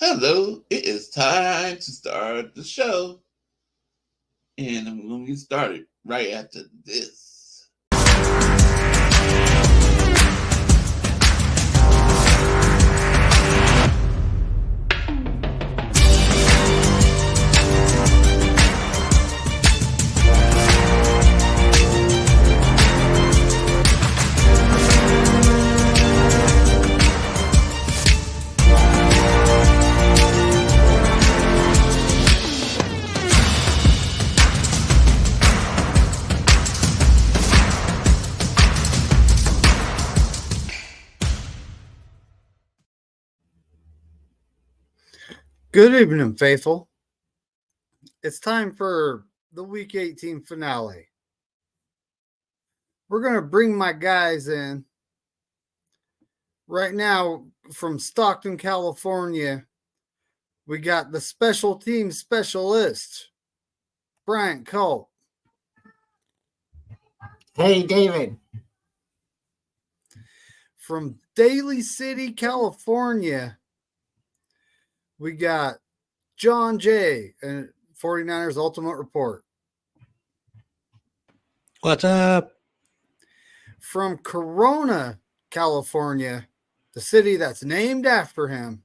Hello, it is time to start the show. And I'm going to get started right after this. Good evening, faithful. It's time for the Week 18 finale. We're going to bring my guys in. Right now, from Stockton, California, we got the special team specialist, Bryant Cole. Hey, David. From Daly City, California, we got John J. and 49ers Ultimate Report. What's up? From Corona, California, the city that's named after him,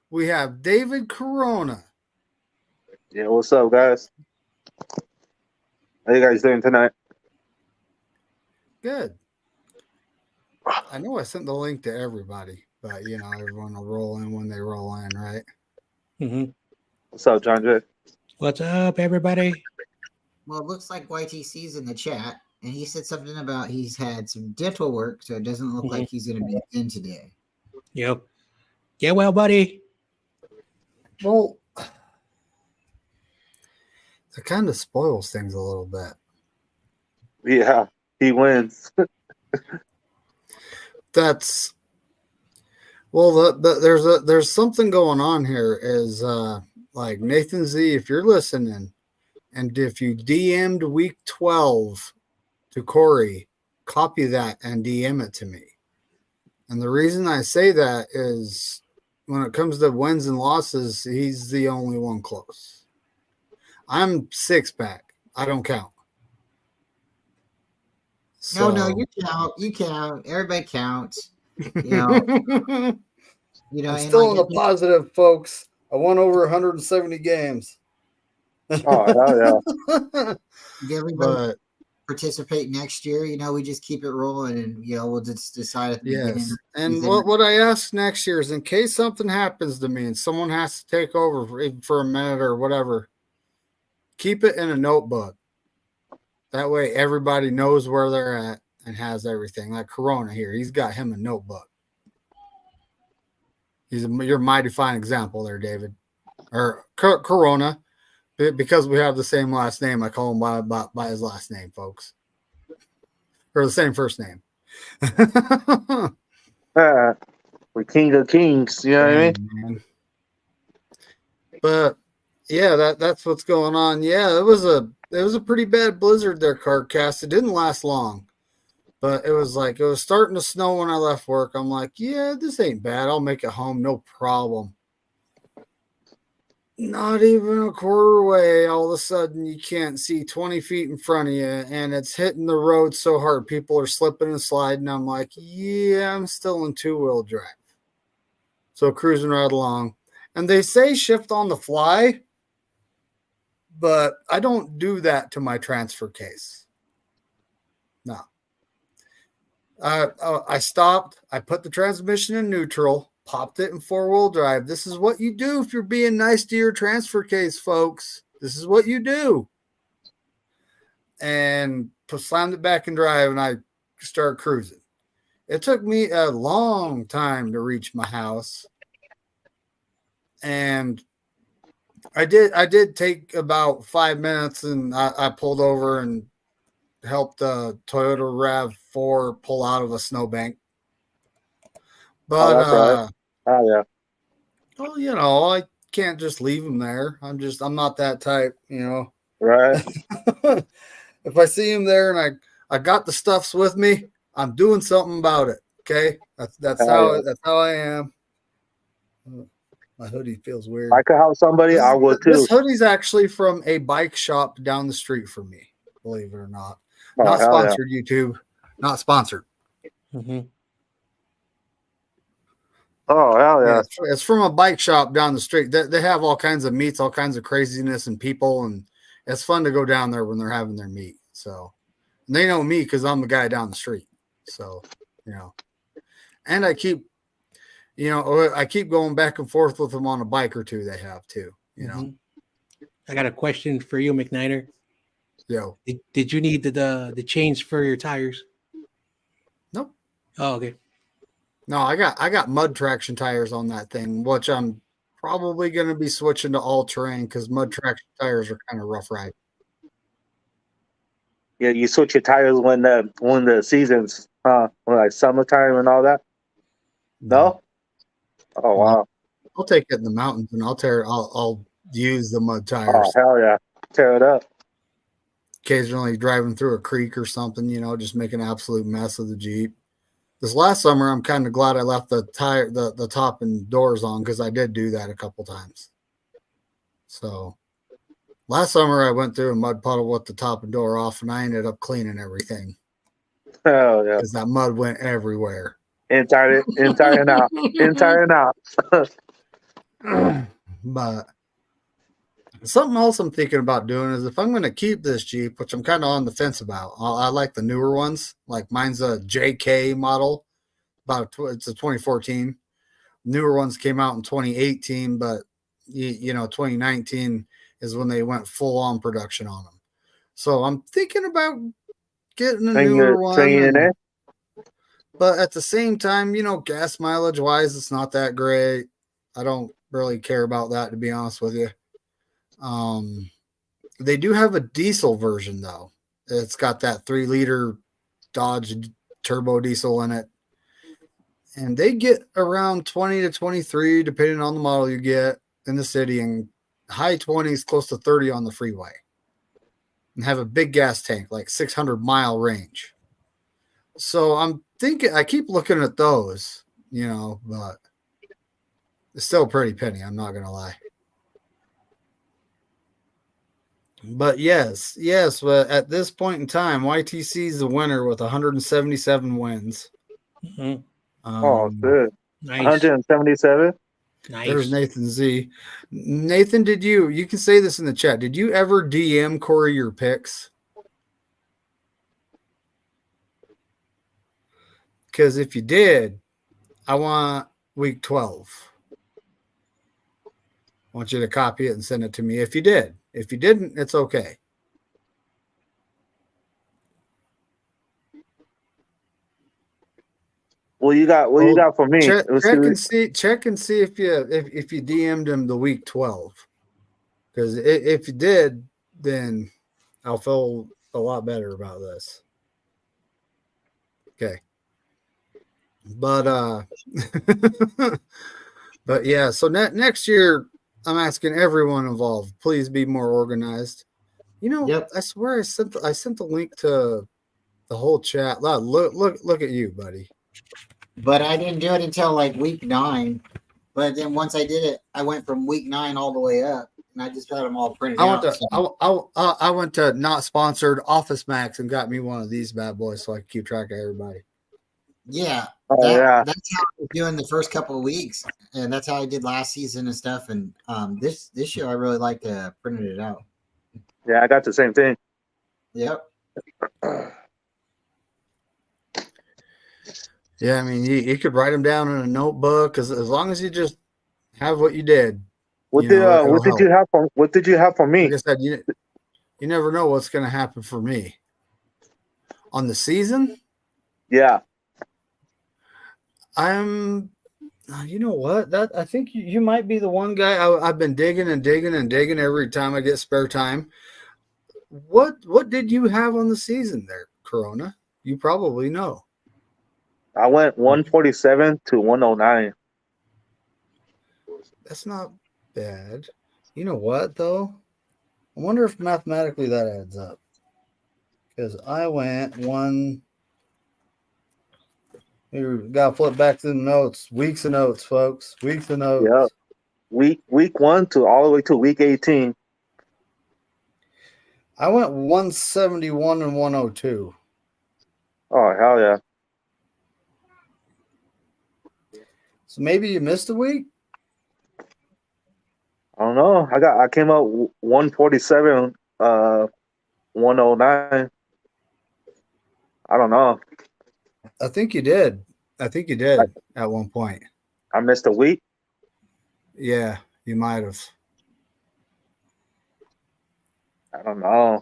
we have David Corona. Yeah, what's up, guys? How you guys doing tonight? Good. I know I sent the link to everybody, but everyone will roll in when they roll in, right? Mm-hmm. What's up, John J? What's up, everybody? Well, it looks like YTC's in the chat, and he said something about he's had some dental work, so it doesn't look like he's going to be in today. Yep. Get well, buddy. Well, it kind of spoils things a little bit. Yeah, he wins. That's well. There's something going on here. Is like Nathan Z, if you're listening, and if you DM'd week 12 to Korey, copy that and DM it to me. And the reason I say that is when it comes to wins and losses, he's the only one close. I'm 6-pack. I don't count. So, no, you count. You count. Everybody counts. I'm still in the positive, folks. I won over 170 games. Oh, hell yeah. Everybody participate next year. We just keep it rolling, and we'll just decide at the beginning. And what I ask next year is, in case something happens to me and someone has to take over for a minute or whatever, keep it in a notebook. That way everybody knows where they're at and has everything. Like Corona here, he's got him a notebook. You're a mighty fine example there, David. Or Corona, because we have the same last name. I call him by his last name, folks. Or the same first name. We're king of kings, you know what I mean? Man. But yeah, that's what's going on. Yeah, it was a pretty bad blizzard there, Cardcast. It didn't last long, but it was starting to snow when I left work. I'm like, yeah, this ain't bad. I'll make it home, no problem. Not even a quarter way, all of a sudden you can't see 20 feet in front of you, and it's hitting the road so hard people are slipping and sliding. I'm like, yeah, I'm still in 2-wheel drive. So cruising right along. And they say shift on the fly, but I don't do that to my transfer case. No. I stopped. I put the transmission in neutral, popped it in 4-wheel drive. This is what you do if you're being nice to your transfer case, folks. This is what you do. And slammed it back in drive, and I started cruising. It took me a long time to reach my house. And I did take about 5 minutes, and I pulled over and helped Toyota RAV4 pull out of a snowbank. But right. Oh yeah. Well, I can't just leave them there. I'm not that type, Right. If I see him there and I got the stuffs with me, I'm doing something about it. Okay, that's how I am. My hoodie feels weird. If I could help somebody, I would too. This hoodie's actually from a bike shop down the street from me, believe it or not. Oh, Not hell yeah. sponsored, YouTube. Not sponsored. Mm-hmm. Oh, hell yeah. It's from a bike shop down the street. They have all kinds of meats, all kinds of craziness and people, and it's fun to go down there when they're having their meat. So, and they know me because I'm the guy down the street. So, and I keep going back and forth with them on a bike or two they have too, Mm-hmm. I got a question for you, McNiner. Yo. Did you need the chains for your tires? Nope. Oh, okay. No, I got mud traction tires on that thing, which I'm probably going to be switching to all terrain because mud traction tires are kind of rough ride. Yeah, you switch your tires when the seasons, when like summertime and all that. No? Oh wow. I'll take it in the mountains and I'll use the mud tires. Oh hell yeah. Tear it up. Occasionally driving through a creek or something, just make an absolute mess of the Jeep. This last summer, I'm kind of glad I left the top and doors on because I did do that a couple times. So last summer, I went through a mud puddle with the top and door off, and I ended up cleaning everything. Hell yeah. Because that mud went everywhere. Inside and out. Inside and out. But something else I'm thinking about doing is if I'm going to keep this Jeep, which I'm kind of on the fence about, I like the newer ones. Like mine's a JK model. It's a 2014. Newer ones came out in 2018, but 2019 is when they went full on production on them. So I'm thinking about getting a newer one. But at the same time, gas mileage wise, it's not that great. I don't really care about that, to be honest with you. They do have a diesel version though. It's got that 3-liter Dodge turbo diesel in it. And they get around 20 to 23, depending on the model you get in the city, and high 20s, close to 30 on the freeway. And have a big gas tank, like 600-mile range. So I'm thinking, I keep looking at those, but it's still a pretty penny. I'm not going to lie. But yes, but at this point in time, YTC is the winner with 177 wins. Mm-hmm. Oh, good. Nice. 177. Nice. There's Nathan Z. Nathan, you can say this in the chat. Did you ever DM Korey your picks? Because if you did, I want week 12. I want you to copy it and send it to me if you did. If you didn't, it's okay. What you got for me? Check and see if you DM'd him the week 12. Because if you did, then I'll feel a lot better about this. Okay. But but yeah, so next year I'm asking everyone involved, please be more organized. Yep. I swear I sent the link to the whole chat. Look at you, buddy. But I didn't do it until like week 9. But then once I did it, I went from week 9 all the way up, and I just got them all printed out. I went to not sponsored Office Max and got me one of these bad boys so I can keep track of everybody. Yeah. Yeah. That's how I was doing the first couple of weeks, and that's how I did last season and stuff. And this year I really like to print it out. Yeah, I got the same thing. Yep. Yeah, I mean, you could write them down in a notebook as long as you just have what you did. What did you have for me? Like I said, you never know what's going to happen for me on the season. Yeah, You know what? I think you might be the one guy. I've been digging and digging and digging every time I get spare time. What did you have on the season there, Corona? You probably know. I went 147 to 109. That's not bad. You know what, though? I wonder if mathematically that adds up. Because I went one. We got to flip back to the notes. Weeks of notes, folks. Weeks of notes. Yep. week 1 to all the way to week 18. I went 171 and 102. Oh hell yeah! So maybe you missed a week. I don't know. I came out 147, 109. I don't know. I think you did. I think you did at one point. I missed a week. Yeah, you might have. I don't know.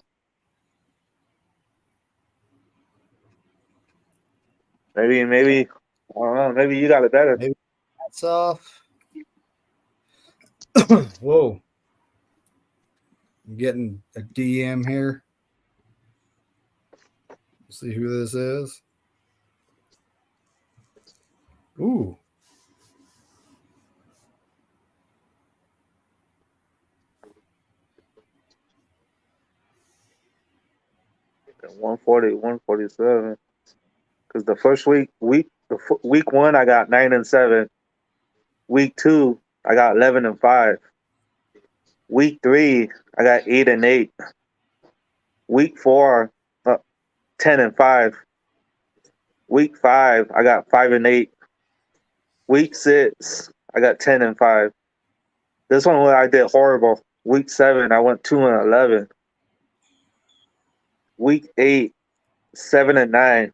Maybe I don't know. Maybe you got it better. Maybe that's off. Whoa. I'm getting a DM here. See who this is. Ooh. Okay, 140, 147. Because the first week 1, I got 9-7. Week 2, I got 11-5. Week 3, I got 8-8. Week 4, 10-5. Week 5, I got 5-8. Week 6, I got 10-5. This one where I did horrible. Week 7, I went 2-11. Week 8, 7-9.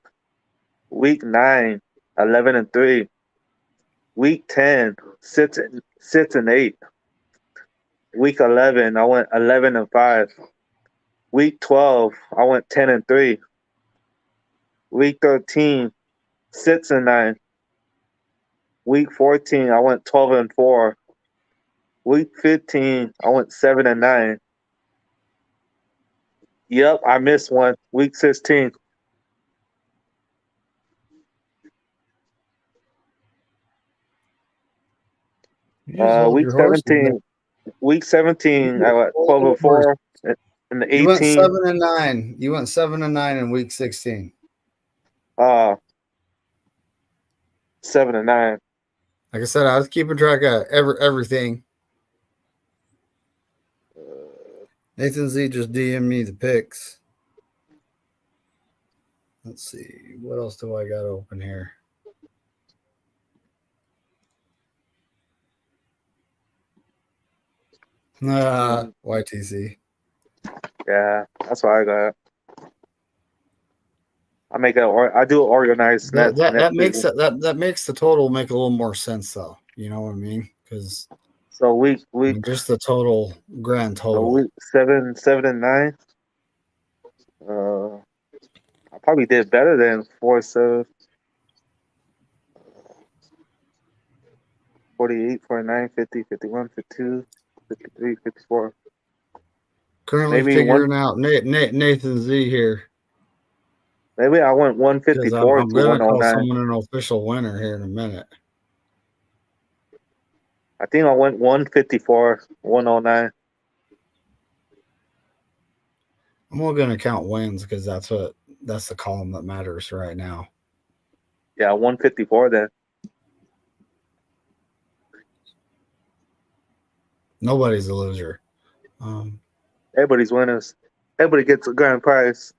Week 9, 11-3. Week 10, 6-8. Week 11, I went 11-5. Week 12, I went 10-3. Week 13, 6-9. Week 14, I went 12-4. Week 15, I went 7-9. Yep, I missed one. Week 16. You just hold Week your horses there. 17. Week 17, I went 12-4. And the You went 18, 7-9. You went 7-9 in week 16. 7-9. Like I said, I was keeping track of everything. Nathan Z just DM me the picks. Let's see. What else do I got open here? YTC. Yeah, that's what I got. I do organized net. That makes that makes the total make a little more sense though. You know what I mean? Because So week just the total grand so total. week 7-9. I probably did better than 4-7. 48, 49, 50, 51, 52, 53, 54. Currently Maybe figuring out Nathan Z here maybe I went because 154 I'm to gonna call 109. someone an official winner here in a minute. I think I went 154, 109. I'm only gonna count wins because that's the column that matters right now. Yeah, 154 then. Nobody's a loser. Everybody's winners. Everybody gets a grand prize.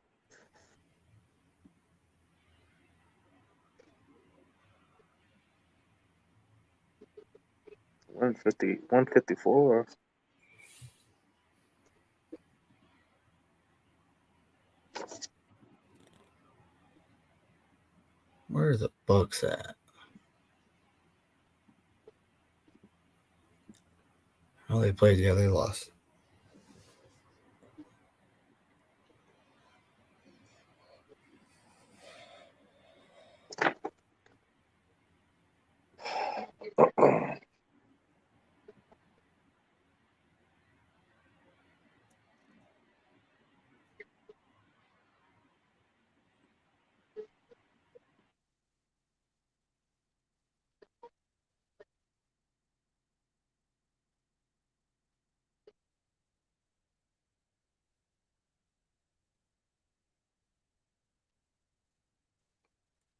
$150, 154. Where are the Bucks at? Oh, they played. Yeah, they lost.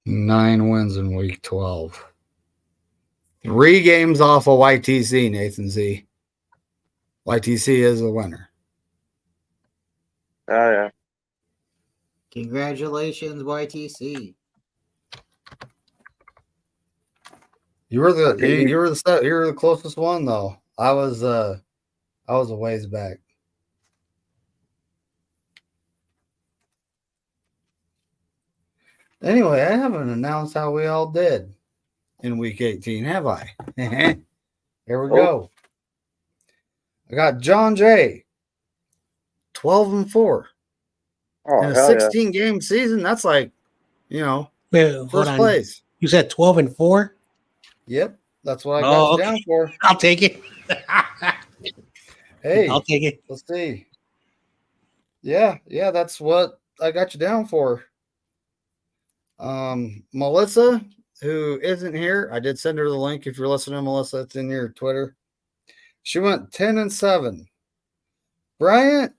Nine wins in week 12. 3 games off of YTC, Nathan Z. YTC is the winner. Oh yeah. Congratulations, YTC. You were the Okay. you were the closest one though. I was a ways back. Anyway, I haven't announced how we all did in week 18, have I? Here we go. I got John J. 12-4. Oh In a hell 16 game season, that's like, Well, hold first on. place. You said 12-4. Yep, that's what I got you down for. I'll take it. Hey, I'll take it. let's see. Yeah, that's what I got you down for. Melissa, who isn't here, I did send her the link. If you're listening, Melissa, it's in your Twitter. She went 10-7. Bryant,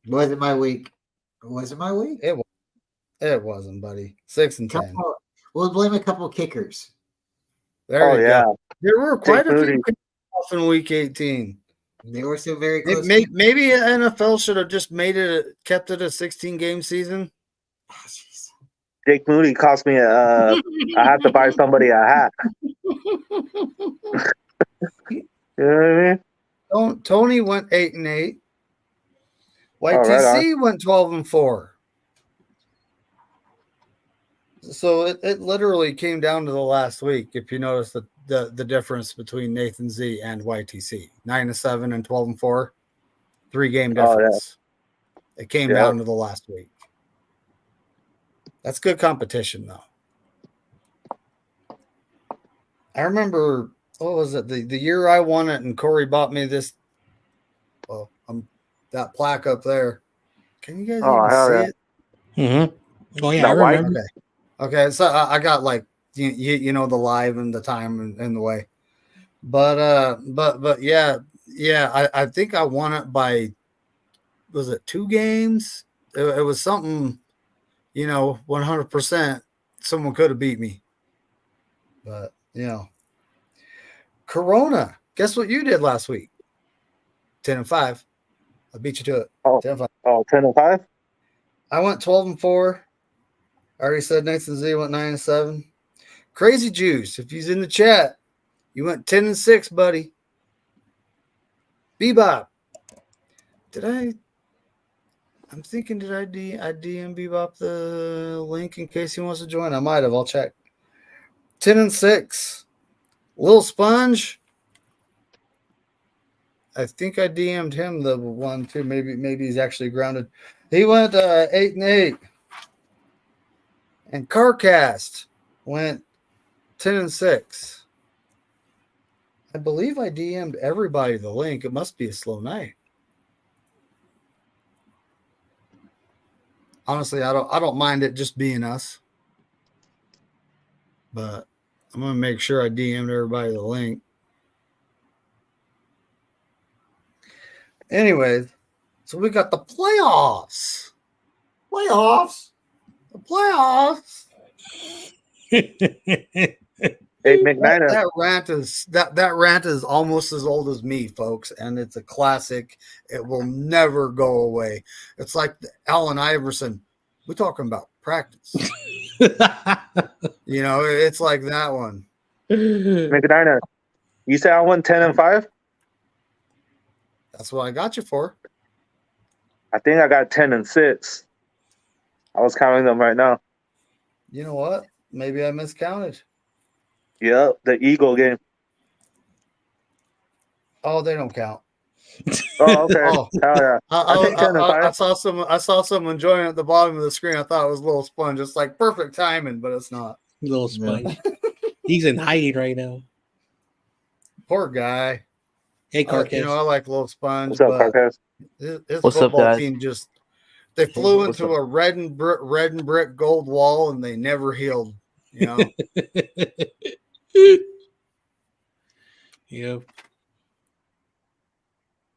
Was it my week? Was it my week? it wasn't, buddy. 6-10. We'll blame a couple kickers. There you yeah. go. There were quite a few Moody. kickers off in week 18. They were still very close. Maybe NFL should have just kept it a 16 game season. Oh, jeez. Jake Moody cost me I had to buy somebody a hat. You know what I mean? Tony went 8-8. right YTC went 12-4. So it literally came down to the last week. If you notice the difference between Nathan Z and YTC, 9-7 and 12-4, 3 game difference. It came down to the last week. That's good competition, though. I remember, what was it? The year I won it, and Korey bought me this. Well, that plaque up there. Can you guys even see it? Mm-hmm. Oh yeah, Now, I remember. Okay. So I got like the live and the time and the way, but yeah. I think I won it by, was it 2 games? It was something, 100%. Someone could have beat me, but Corona. Guess what you did last week? 10-5. I beat you to it. 10-5. 10-5. I went 12-4. I already said Nathan Z went 9-7. Crazy Juice, if he's in the chat, you went 10-6, buddy. Bebop. I'm thinking, did I DM Bebop the link in case he wants to join? I might have. I'll check. 10-6. Lil Sponge. I think I DM'd him the one too. Maybe he's actually grounded. He went 8-8. And Carcast went 10-6. I believe I DM'd everybody the link. It must be a slow night. Honestly, I don't mind it just being us. But I'm gonna make sure I DM'd everybody the link. Anyways, so we got the playoffs. The playoffs. Hey, McNiner. That rant is almost as old as me, folks, and it's a classic. It will never go away. It's like Allen Iverson. We're talking about practice. It's like that one. McNiner. You say I won 10-5? That's what I got you for. I think I got 10-6. I was counting them right now. You know what? Maybe I miscounted. Yep, the Eagle game. Oh, they don't count. Oh, okay. Oh. Hell yeah. I saw someone join at the bottom of the screen. I thought it was Little Sponge. It's like perfect timing, but it's not. Little Sponge. He's in hiding right now. Poor guy. Hey, Carcass. I like Little Sponge. What's up, Carcass? His What's up, football guys? team they flew What's into a red and brick gold wall, and they never healed. Yep.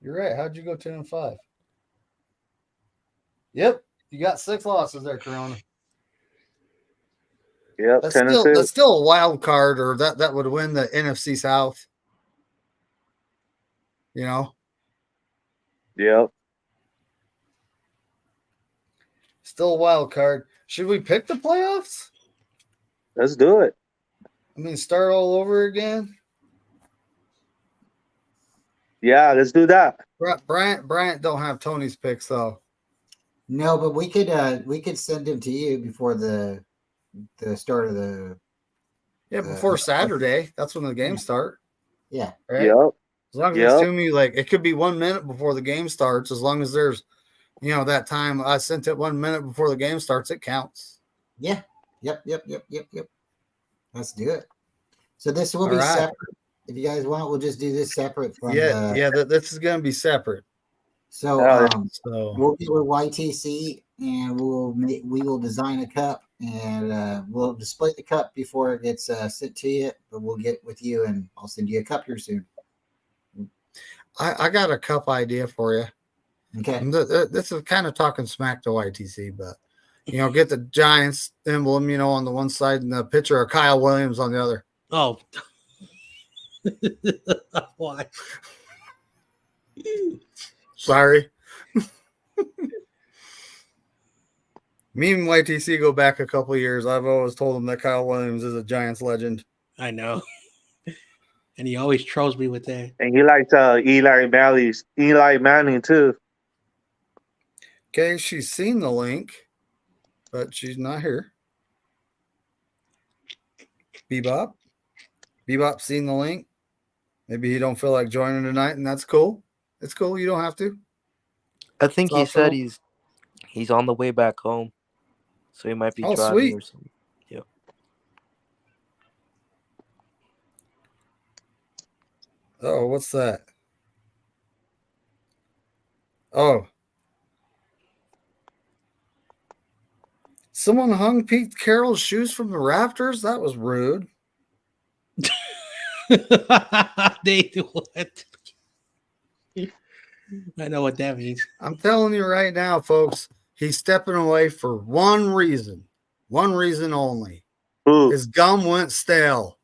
You're right. How'd you go 10-5? Yep, you got 6 losses there, Corona. Yep, That's 10 and still 6. that's still a wild card, or that would win the NFC South. You know, Yep. still a wild card. Should we pick the playoffs? Let's do it. I mean, start all over again. Yeah, let's do that. Bryant don't have Tony's picks though. No, but we could send him to you before the start of the Before Saturday. That's when the games start. yeah. Right? Yep. As long as it's to me, like it could be 1 minute before the game starts. As long as there's, that time I sent it 1 minute before the game starts, it counts. Yeah. Yep. Let's do it. So this will All be right. separate. If you guys want, we'll just do this separate from this is gonna be separate. So we'll get with YTC and we will design a cup and we'll display the cup before it gets sent to you. But we'll get with you and I'll send you a cup here soon. I got a cup idea for you. Okay. This is kind of talking smack to YTC, but get the Giants emblem, on the one side and the picture of Kyle Williams on the other. Oh. Why? Sorry. Me and YTC go back a couple of years. I've always told him that Kyle Williams is a Giants legend. I know. And he always trolls me with that. And he likes Eli Manning too. Okay, she's seen the link, but she's not here. Bebop seen the link. Maybe he don't feel like joining tonight, and that's cool. It's cool. You don't have to. I think he said he's on the way back home, so he might be driving sweet. or something. Yep. Oh, what's that? Oh. Someone hung Pete Carroll's shoes from the rafters? That was rude. They do what? I know what that means. I'm telling you right now, folks, he's stepping away for one reason only. Ooh. His gum went stale.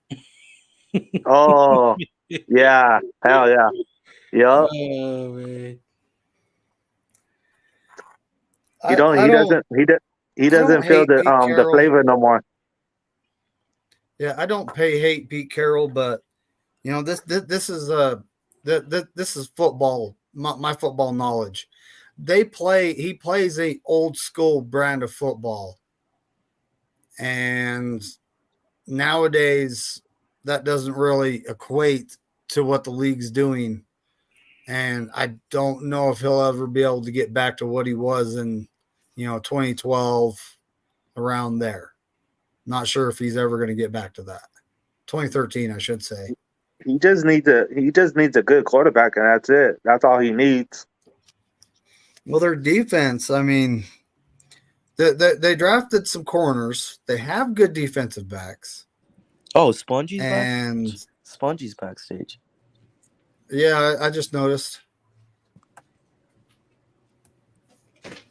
Oh, yeah. Hell yeah. Yep. Oh, man. He doesn't feel the flavor no more. Yeah, I don't hate Pete Carroll, but this is football. My football knowledge. He plays a old school brand of football, and nowadays that doesn't really equate to what the league's doing. And I don't know if he'll ever be able to get back to what he was in 2012, around there. Not sure if he's ever going to get back to that. 2013, I should say. He just needs a good quarterback, and that's it. That's all he needs. Well, their defense, I mean, they drafted some corners. They have good defensive backs. Oh, Spongey's and back? Spongey's backstage. Yeah, I just noticed.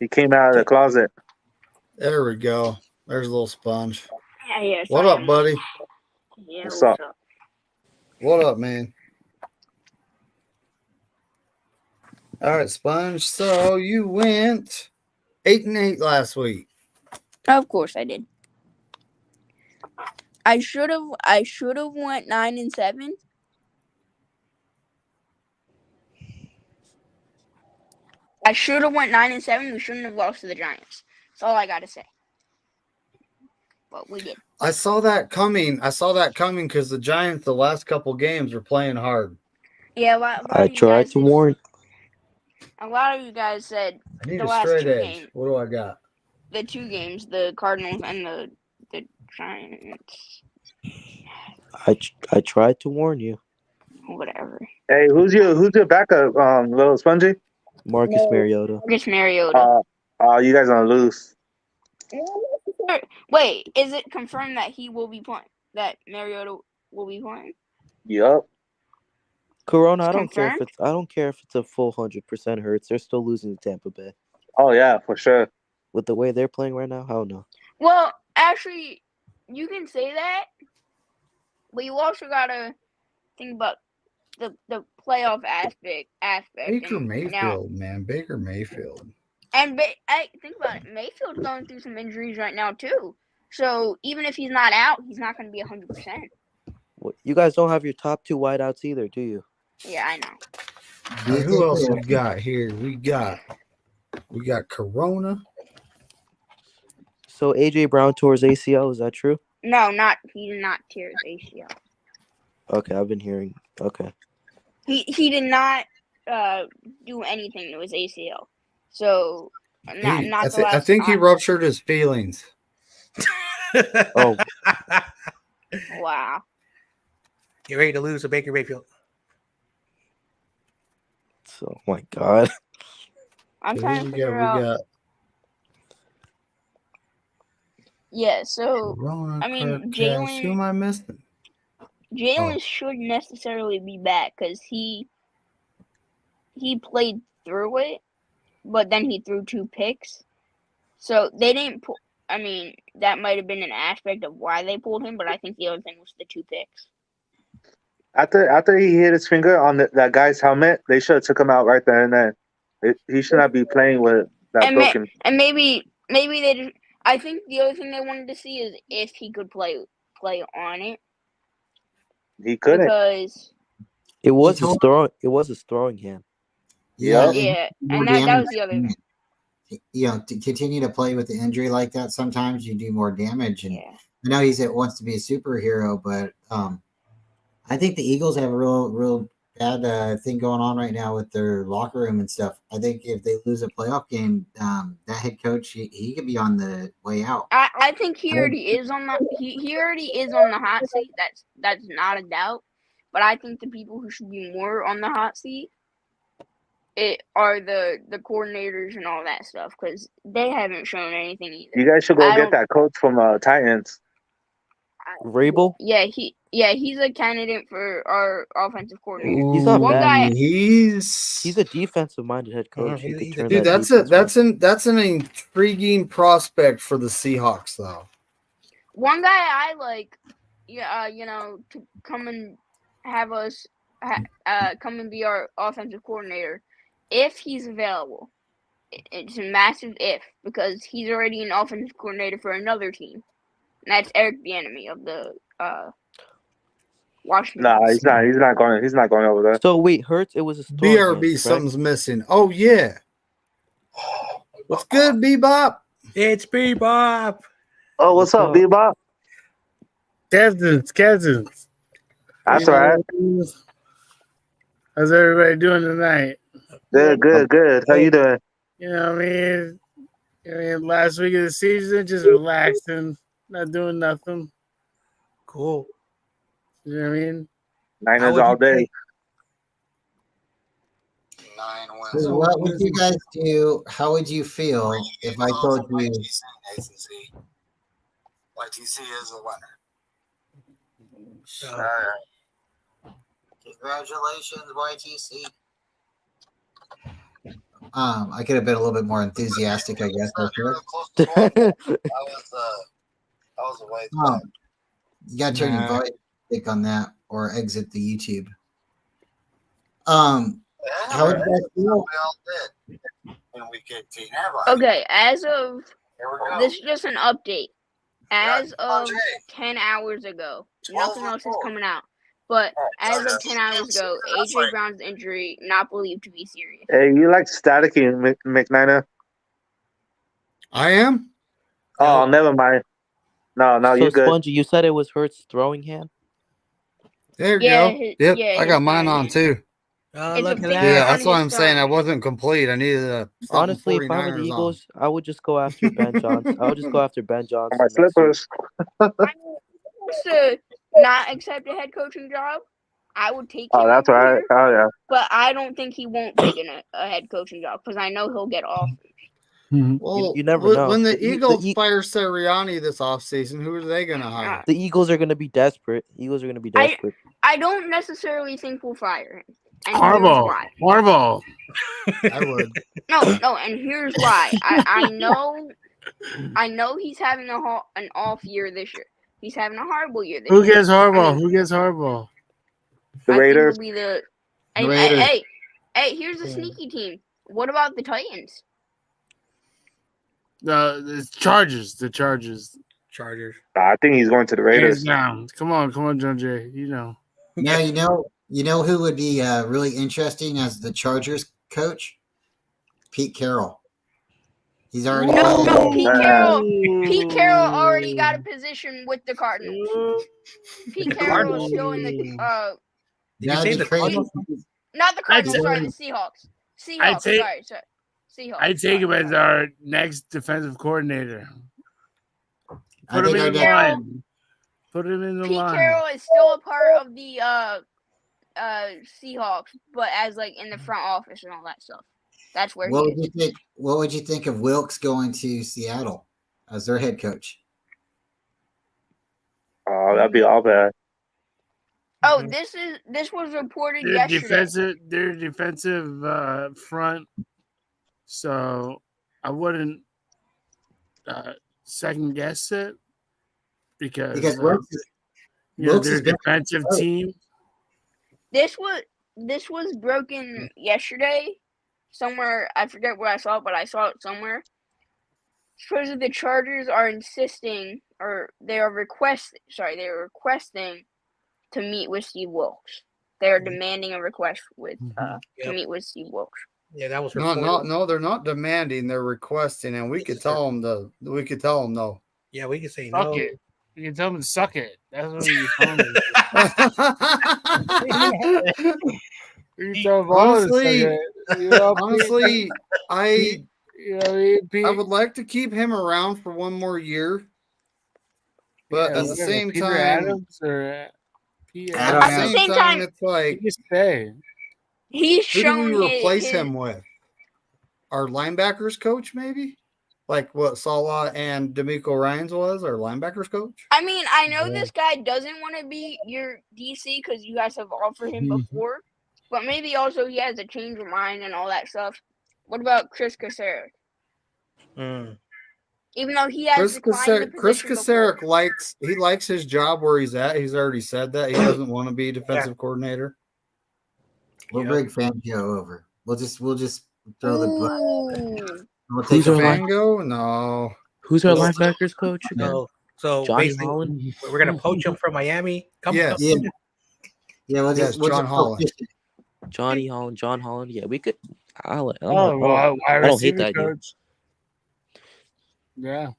He came out of the closet. There we go. There's a little Sponge. Yeah, what up, buddy? Yeah, what's up? What up, man? All right, Sponge. So you went 8-8 last week. Of course I did. I should have went 9-7. I should have went 9-7. We shouldn't have lost to the Giants. That's all I gotta say. But we did. I saw that coming. Because the Giants, the last couple games, were playing hard. Yeah, I tried to warn. A lot of you guys said I need the a last straight two edge. games. What do I got? The two games, the Cardinals and the Giants. I tried to warn you. Whatever. Hey, who's your backup, little Spongy? Marcus Mariota. Marcus Mariota. You guys gonna lose. Wait, is it confirmed that he will be playing? That Mariota will be playing? Yup. Corona, I don't care if it's a full 100% Hurts. They're still losing to Tampa Bay. Oh yeah, for sure. With the way they're playing right now, hell no. Well, actually, you can say that, but you also gotta think about the playoff aspect. Baker And Mayfield, man, Baker Mayfield. And think about it. Mayfield's going through some injuries right now too. So even if he's not out, he's not going to be 100%. You guys don't have your top 2 wideouts either, do you? Yeah, I know. All right, who else we got here? We got Corona. So AJ Brown tore his ACL. Is that true? No, he did not tear his ACL. Okay, I've been hearing. Okay. He did not do anything to his ACL. So I think he ruptured his feelings. Oh. Wow. You're ready to lose to Baker Mayfield. Oh my God. I'm trying to figure out. Yeah, so Corona, I mean, Jalen. Who am I missing? Jalen should necessarily be back because he played through it, but then he threw 2 picks. So they didn't pull. I mean, that might have been an aspect of why they pulled him, but I think the other thing was the 2 picks. After he hit his finger on that guy's helmet, they should have took him out right there and then. He should not be playing with that broken. And maybe they just. I think the other thing they wanted to see is if he could play on it. He couldn't. Because it was his throwing hand. Yeah, and that was the other thing. To continue to play with the injury like that, sometimes you do more damage. And I know he wants to be a superhero, but I think the Eagles have a real bad thing going on right now with their locker room and stuff. I think if they lose a playoff game, that head coach he could be on the way out. I think he already is on the he already is on the hot seat. That's not a doubt. But I think the people who should be more on the hot seat are the coordinators and all that stuff because they haven't shown anything either. You guys should go get that coach from Titans. Rabel? Yeah, he's a candidate for our offensive coordinator. He's not bad. He's a defensive-minded head coach. Dude, that's an intriguing prospect for the Seahawks, though. One guy I like, to come and have us come and be our offensive coordinator if he's available. It's a massive if because he's already an offensive coordinator for another team. And that's Eric Bieniemy of the Washington. Nah, he's not. He's not going over there. So wait, Hurts. It was a BRB. Something's missing. Oh yeah. What's good, Bebop? It's Bebop. Oh, what's up, Bebop? Cousins. That's all right. How's everybody doing tonight? Good. How you doing? You know what I mean? Last week of the season, just relaxing. Not doing nothing. Cool. You know what I mean? Niners all day. So what would you guys do? How would you feel if I told you YTC is a winner? All right. Congratulations, YTC. I could have been a little bit more enthusiastic, I guess. I was away. You gotta turn your voice click on that or exit the YouTube. How would you guys feel? In week 18. Okay, as of this is just an update. As of 10 hours ago, nothing else is coming out. But as of 10 hours ago, AJ Brown's injury not believed to be serious. Hey, you like staticky, McNiner? I am? Oh, never mind. No, So you're good. Spongy, you said it was Hurts' throwing hand? There you go. Yep, I got mine on too. Look at that. Yeah, that's why I'm saying I wasn't complete. I needed a. Honestly, if I'm the Eagles, I would just go after Ben Johnson. I would just go after Ben Johnson. My slippers. I mean, to not accept a head coaching job, I would take him. Oh, that's right. Here, Oh, yeah. but I don't think he won't take a head coaching job because I know he'll get offers. Well, you never know. When the Eagles fire Sirianni this offseason, who are they going to hire? The Eagles are going to be desperate. I don't necessarily think we'll fire him. And Harbaugh. I would. No, and here's why. I know he's having an off year this year. He's having a horrible year. Who gets Harbaugh? Who gets Harbaugh? The Raiders. I think it'll be The Raiders. Hey, here's a sneaky team. What about the Titans? The Chargers. The Chargers. I think he's going to the Raiders. Hands down. Come on, John Jay. You know. Now you know who would be really interesting as the Chargers coach? Pete Carroll. He's already No, Pete Carroll already got a position with the Cardinals. Pete Carroll is still in the Did you say the Cardinals? not the Cardinals, sorry, the Seahawks. Sorry. Seahawks. I take him as our next defensive coordinator. I Put him think in the line. Put him in the Pete line. Carroll is still a part of the Seahawks, but as like in the front office and all that stuff. That's where What he would is. you think? What would you think of Wilkes going to Seattle as their head coach? Oh, that'd be all bad. Oh, this was reported yesterday. Their defensive front. So I wouldn't second guess it because Wilkes their defensive team. This was broken yesterday somewhere. I forget where I saw it, but I saw it somewhere. Because the Chargers are insisting, or they are requesting to meet with Steve Wilkes. They are demanding a request with to meet with Steve Wilkes. Yeah, that was no. They're not demanding. They're requesting, and we could tell them no. Yeah, we could say Suck no. it. You can tell them to suck it. That's what you tell them. Honestly, I would like to keep him around for one more year, but at the same Peter time, Adams or At the same time, it's like you stay. He's who do shown we replace him with? Our linebackers coach, maybe? Like what Salah and D'Amico Ryans was, our linebackers coach? I mean, I know this guy doesn't want to be your DC because you guys have offered him before, but maybe also he has a change of mind and all that stuff. What about Chris Kaczmarek? Even though he has Chris Kaczmarek likes his job where he's at. He's already said that he doesn't want to be defensive coordinator. We'll bring Fangio over. We'll just throw the blood. We'll Who's take our Fangio? No. Who's our linebackers coach again? No. So Johnny basically, Holland? we're gonna poach him from Miami. Yeah. We'll just John Holland. Johnny Holland, John Holland. Yeah, we could. I don't hate that coach. Yeah.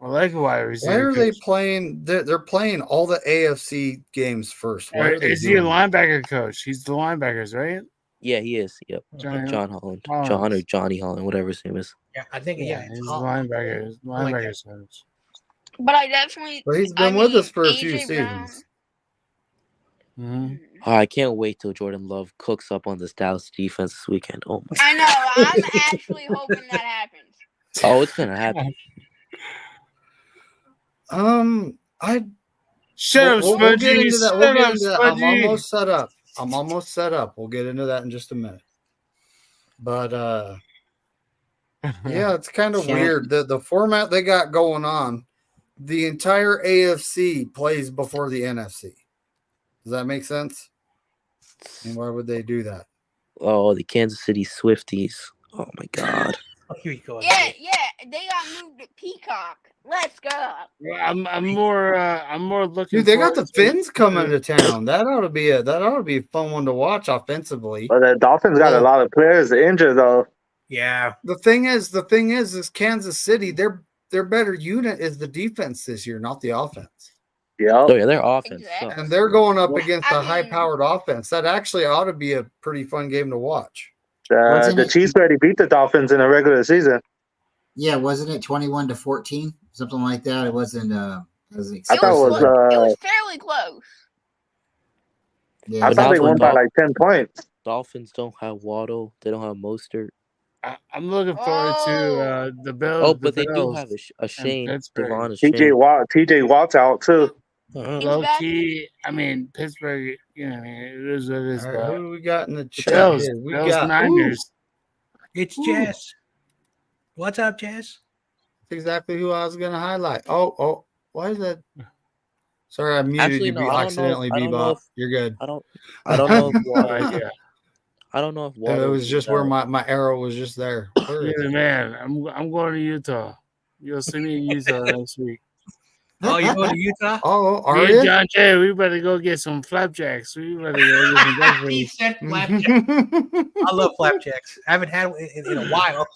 I like a wide receiver. Why are they playing? They're playing all the AFC games first. Is he a linebacker coach? He's the linebackers, right? Yeah, he is. Yep. John Holland. John or Johnny Holland, whatever his name is. Yeah, I think he's linebackers. Linebackers coach. But I definitely. But he's been with us for a few seasons. Oh, I can't wait till Jordan Love cooks up on this Dallas defense this weekend. Oh my! I know. I'm actually hoping that happens. Oh, it's gonna happen. Shut up, we'll get into that. We'll get into that. I'm almost set up. We'll get into that in just a minute. But yeah, it's kind of weird. The format they got going on, the entire AFC plays before the NFC. Does that make sense? And why would they do that? Oh, the Kansas City Swifties. Oh my God. Here we go. Yeah, they got moved to Peacock. Let's go. I'm more looking. Dude, they got the Finns coming to town. That ought to be a fun one to watch offensively. But the Dolphins got a lot of players injured though. Yeah. The thing is Kansas City, their better unit is the defense this year, not the offense. Yeah. Oh yeah, their offense sucks. And they're going up against a high-powered offense. That actually ought to be a pretty fun game to watch. The Chiefs already beat the Dolphins in the regular season. Yeah, wasn't it 21-14, something like that? It wasn't. I thought it was fairly close. Yeah, I thought they won by like 10 points. Dolphins don't have Waddle. They don't have Mostert. I'm looking forward to the Bills. Oh, but they do have a Shane. Devon, TJ Watt's out too. Low key, I mean Pittsburgh. You know, it is what it is. Right, who do we got in the chat? Bills, We Bills got Niners. It's Jess. What's up, Jess? That's exactly who I was going to highlight. Oh, Why is that? Sorry, I muted Actually, you no, I don't know. accidentally, I don't know Bebop. if You're good. I don't know if Waddle. Yeah. I don't know if It Waddle. was just where my arrow was just there. Where You're is the it? man. I'm going to Utah. You'll see me in Utah next week. Oh, you going to Utah? Oh, are Me and you? John Jay, we better go get some flapjacks. We better go get some He breakfast. said flapjacks. I love flapjacks. I haven't had one in a while.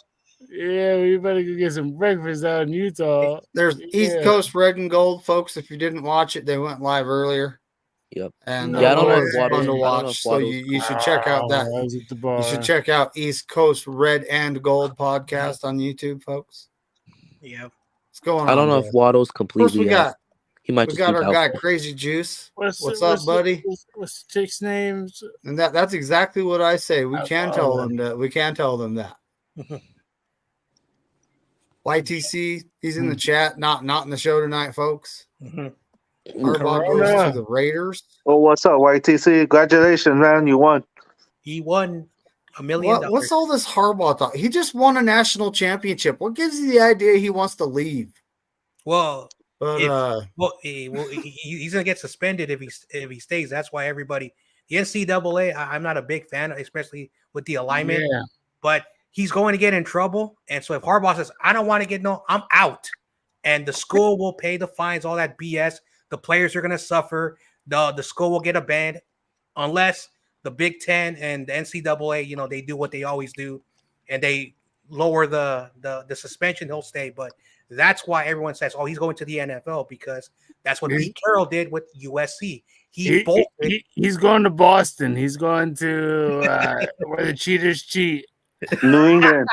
Yeah, we better go get some breakfast out in Utah. There's East Yeah. Coast Red and Gold, folks. If you didn't watch it, they went live earlier. Yep. And Yeah, I don't know it's if Waddle's. fun to I don't know watch. if So Waddle's. you should check out that. I was at the You should bar. check out East Coast Red and Gold podcast on YouTube, folks. Yeah. What's going on? I don't know Dave? if Waddle's Of course, completely. He might we just got be our guy doubtful. Crazy Juice. What's up, buddy? What's the chick's name? And that's exactly what I say. We can tell them that. We can tell them that. YTC, he's in the chat, not in the show tonight, folks. Harbaugh goes to the Raiders. Oh, what's up, YTC? Congratulations, man! You won. He won $1 million. What's all this Harbaugh talk? He just won a national championship. What gives you the idea he wants to leave? Well, But he's gonna get suspended if he stays. That's why everybody, the NCAA, I'm not a big fan, especially with the alignment. Yeah. But he's going to get in trouble, and so if Harbaugh says, "I don't want to get I'm out," and the school will pay the fines, all that BS. The players are gonna suffer. The school will get a ban, unless the Big Ten and the NCAA, they do what they always do, and they lower the suspension. He'll stay, but that's why everyone says, "Oh, he's going to the NFL," because that's what Pete Carroll did with USC. He's going to Boston. He's going to where the cheaters cheat. New England.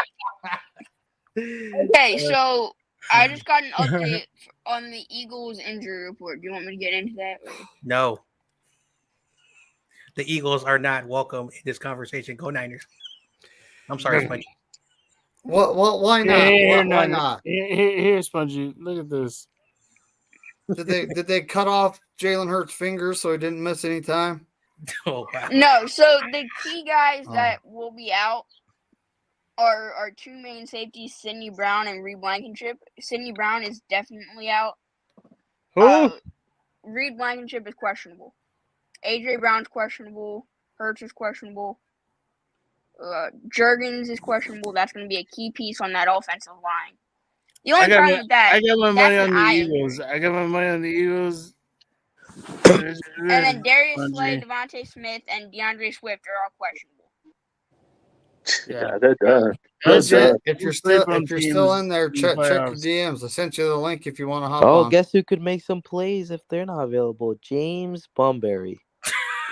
Okay, so I just got an update on the Eagles injury report. Do you want me to get into that? No. The Eagles are not welcome in this conversation. Go Niners. I'm sorry, Spongy. Why not? Why not? Here, Spongy. Look at this. Did they cut off Jalen Hurts' fingers so he didn't miss any time? Oh, wow. No, so the key guys that will be out are two main safeties, Sidney Brown and Reed Blankenship. Sidney Brown is definitely out. Who? Reed Blankenship is questionable. AJ Brown's questionable. Hurts is questionable. Juergens is questionable. That's going to be a key piece on that offensive line. The only problem with that, I got my money on the Eagles. Eagles. I got my money on the Eagles. And then Darius Slay, Devontae Smith, and DeAndre Swift are all questionable. Yeah, they're done. If you're still in there, check your DMs. I sent you the link if you want to hop on. Oh, guess who could make some plays if they're not available? James Bunbury.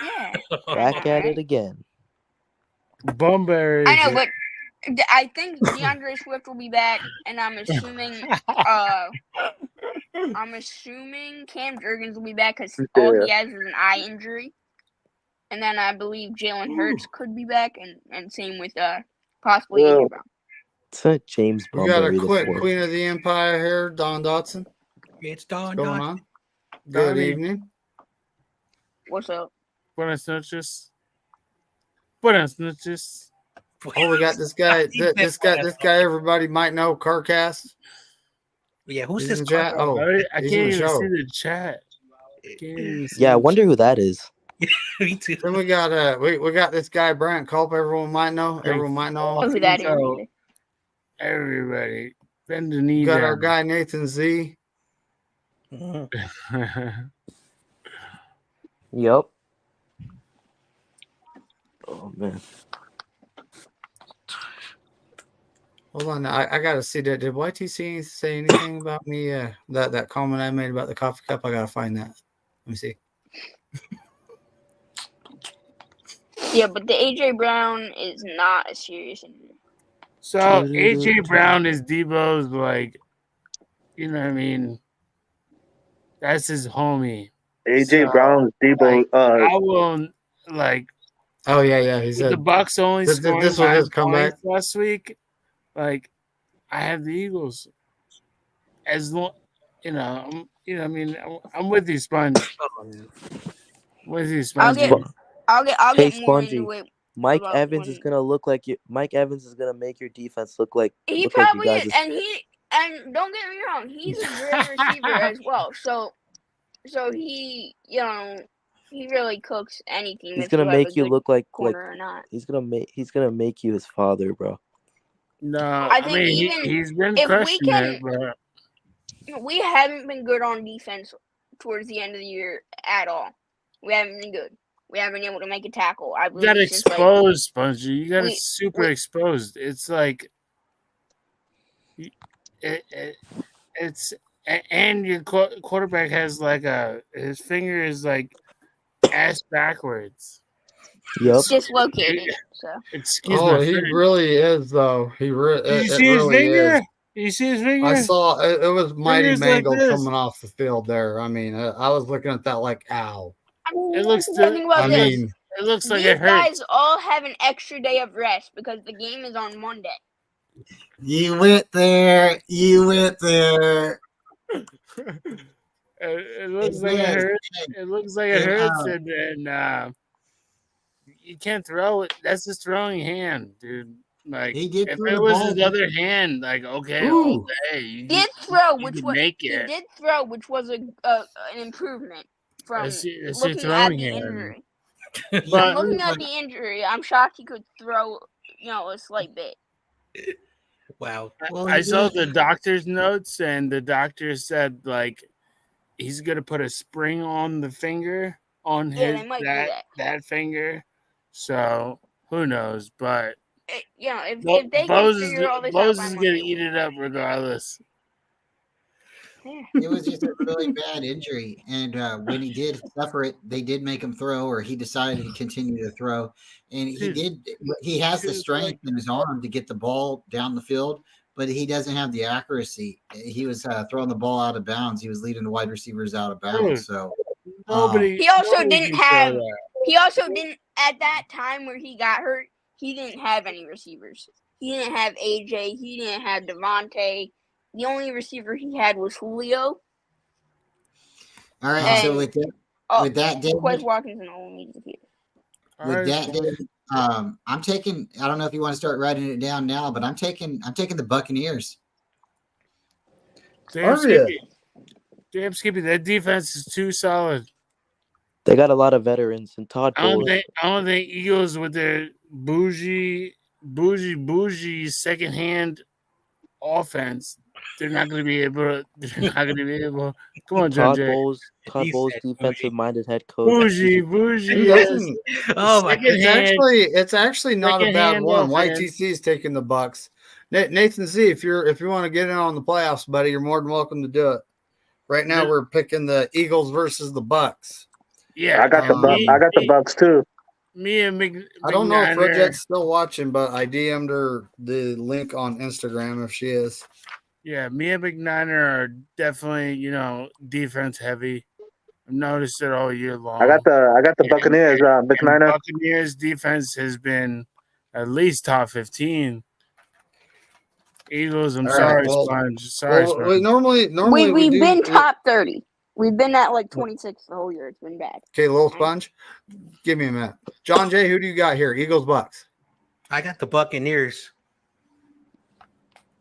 Yeah. Back at it again. Bunbury. I know, but I think DeAndre Swift will be back, and I'm assuming Cam Juergens will be back because all he has is an eye injury. And then I believe Jalen Hurts could be back, and same with possibly AJ Brown. It's a James We got Bunbury. a quick Queen of the Empire here, Don Dotson. It's Don. What's going on? Good evening. What's up? Buenas noches. Buenas noches. Oh, we got this guy. This guy. Everybody might know. Carcast. Yeah, who's He's this? in the chat? Oh, I can't even see the chat. Yeah, I wonder who that is. Me too. Then we got we got this guy Brant Culp. Everyone might know. Everyone might know him. Who that is? Everybody, bend the knee We got down. our guy Nathan Z. Yep. Oh man. Hold on, I gotta see that. Did YTC say anything about me? That comment I made about the coffee cup. I gotta find that. Let me see. Yeah, but the AJ Brown is not a serious injury. So AJ Brown is Debo's you know what I mean? That's his homie. AJ Brown's Debo. I will Oh yeah. He said the Bucks only scored this was his comeback last week. I have the Eagles. As long, I'm with you, Sponge. With you, Sponge. I'll get more Spongy. into it. Mike Evans is gonna look like you. Mike Evans is gonna make your defense look like He look probably like you guys is, and And don't get me wrong, he's a great receiver as well. So he, he really cooks any team. He's if gonna you have a make you good look like corner or not. He's gonna make you his father, bro. No, I think even he's been if crushing it, but we haven't been good on defense towards the end of the year at all. We haven't been good. We haven't been able to make a tackle. I you believe got since exposed, Spongy. You got we- super exposed. It's like it's and your quarterback has like his finger is like ass backwards. Yep. dislocated. So Excuse Oh, me. he really is though. Did you It see his really finger? is. Did you see his finger? I saw it was mighty Fingers like mangled this. coming off the field there. I mean, I was looking at that like, ow. I mean, It looks. think about I this. mean, it looks like These it hurts. guys all have an extra day of rest because the game is on Monday. You went there. You went there. It looks like it hurts. It looks like it hurts, and then you can't throw it. That's his throwing hand, dude. Like He did if throw it the was ball. his other hand, like okay, Ooh. all day. He did throw, you which could was make he it. did throw, which was an improvement from That's your looking at throwing the hand. injury. But From looking at the injury, I'm shocked he could throw, a slight bit. Wow. I saw the doctor's notes, and the doctor said like he's gonna put a spring on the finger on Yeah, his they might do that finger. So who knows? But If Bo- they can Bose figure all this Bose out is by gonna Monday, eat it up regardless. It was just a really bad injury, and when he did suffer it, they did make him throw, or he decided to continue to throw. And he did. He has the strength in his arm to get the ball down the field, but he doesn't have the accuracy. He was throwing the ball out of bounds. He was leading the wide receivers out of bounds. So he also didn't have. He also didn't at that time where he got hurt. He didn't have any receivers. He didn't have AJ. He didn't have Devontae. The only receiver he had was Julio. All right. So with that, David, Quez Watkins and all needs to hear. With that, David, I'm taking. I don't know if you want to start writing it down now, but I'm taking the Buccaneers. Damn Skippy, that defense is too solid. They got a lot of veterans, and Todd I Bowles. don't think Eagles with their bougie second-hand offense, they're not going to be able. Come on, John Todd Jay. Bowles, defensive-minded head coach. Bougie. Oh my! It's actually not a bad one. YTC's taking the Bucks. Nathan Z, if you want to get in on the playoffs, buddy, you're more than welcome to do it. Right now, we're picking the Eagles versus the Bucks. Yeah, I got the Bucks too. Me and I don't know if Rogette's still watching, but I DM'd her the link on Instagram if she is. Yeah, me and McNiner are definitely, defense heavy. I've noticed it all year long. I got the Buccaneers, McNiner. Buccaneers defense has been at least top 15. Eagles, Sponge. Sorry, Sponge. Normally we've been top 30. We've been at like 26 the whole year. It's been bad. Okay, little Sponge, give me a minute. John Jay, who do you got here? Eagles, Bucks. I got the Buccaneers.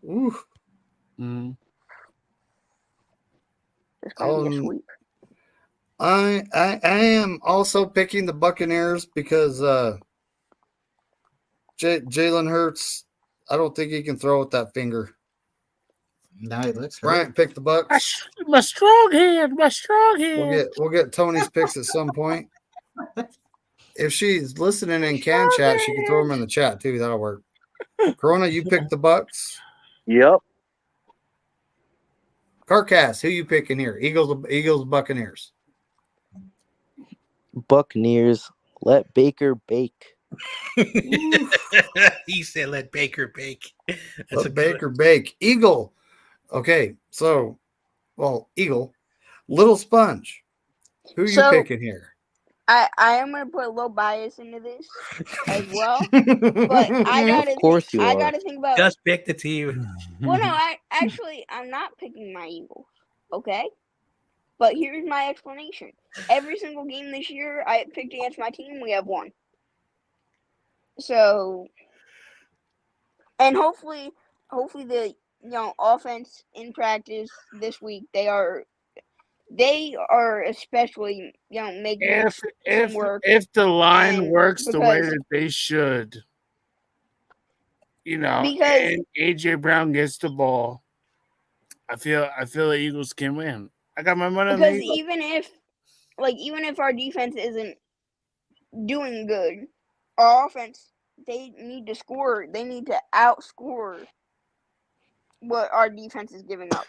Ooh. It's gonna be a sweep. I am also picking the Buccaneers because Jalen Hurts. I don't think he can throw with that finger. No, it looks hurt. Bryant picked the Bucks. My strong hand. We'll get Tony's picks at some point. If she's listening and can chat, she can throw them in the chat too. That'll work. Corona, you picked the Bucks. Yep. Carcass, who you picking here? Eagles, Buccaneers. Buccaneers. Let Baker bake. He said, "Let Baker bake." Let Baker bake. Eagle. Okay, so, Eagle. Little Sponge. Who are you picking here? I am gonna put a little bias into this as well, but I gotta think about. Just pick the team. Well, no, I'm not picking my Eagles. Okay, but here's my explanation. Every single game this year I picked against my team, we have won. So, and hopefully the offense in practice this week. They are especially making some work. If the line And works the way because- that they should, because and AJ Brown gets the ball, I feel the Eagles can win. I got my money on the because Eagles. even if our defense isn't doing good, our offense, they need to score. They need to outscore what our defense is giving up.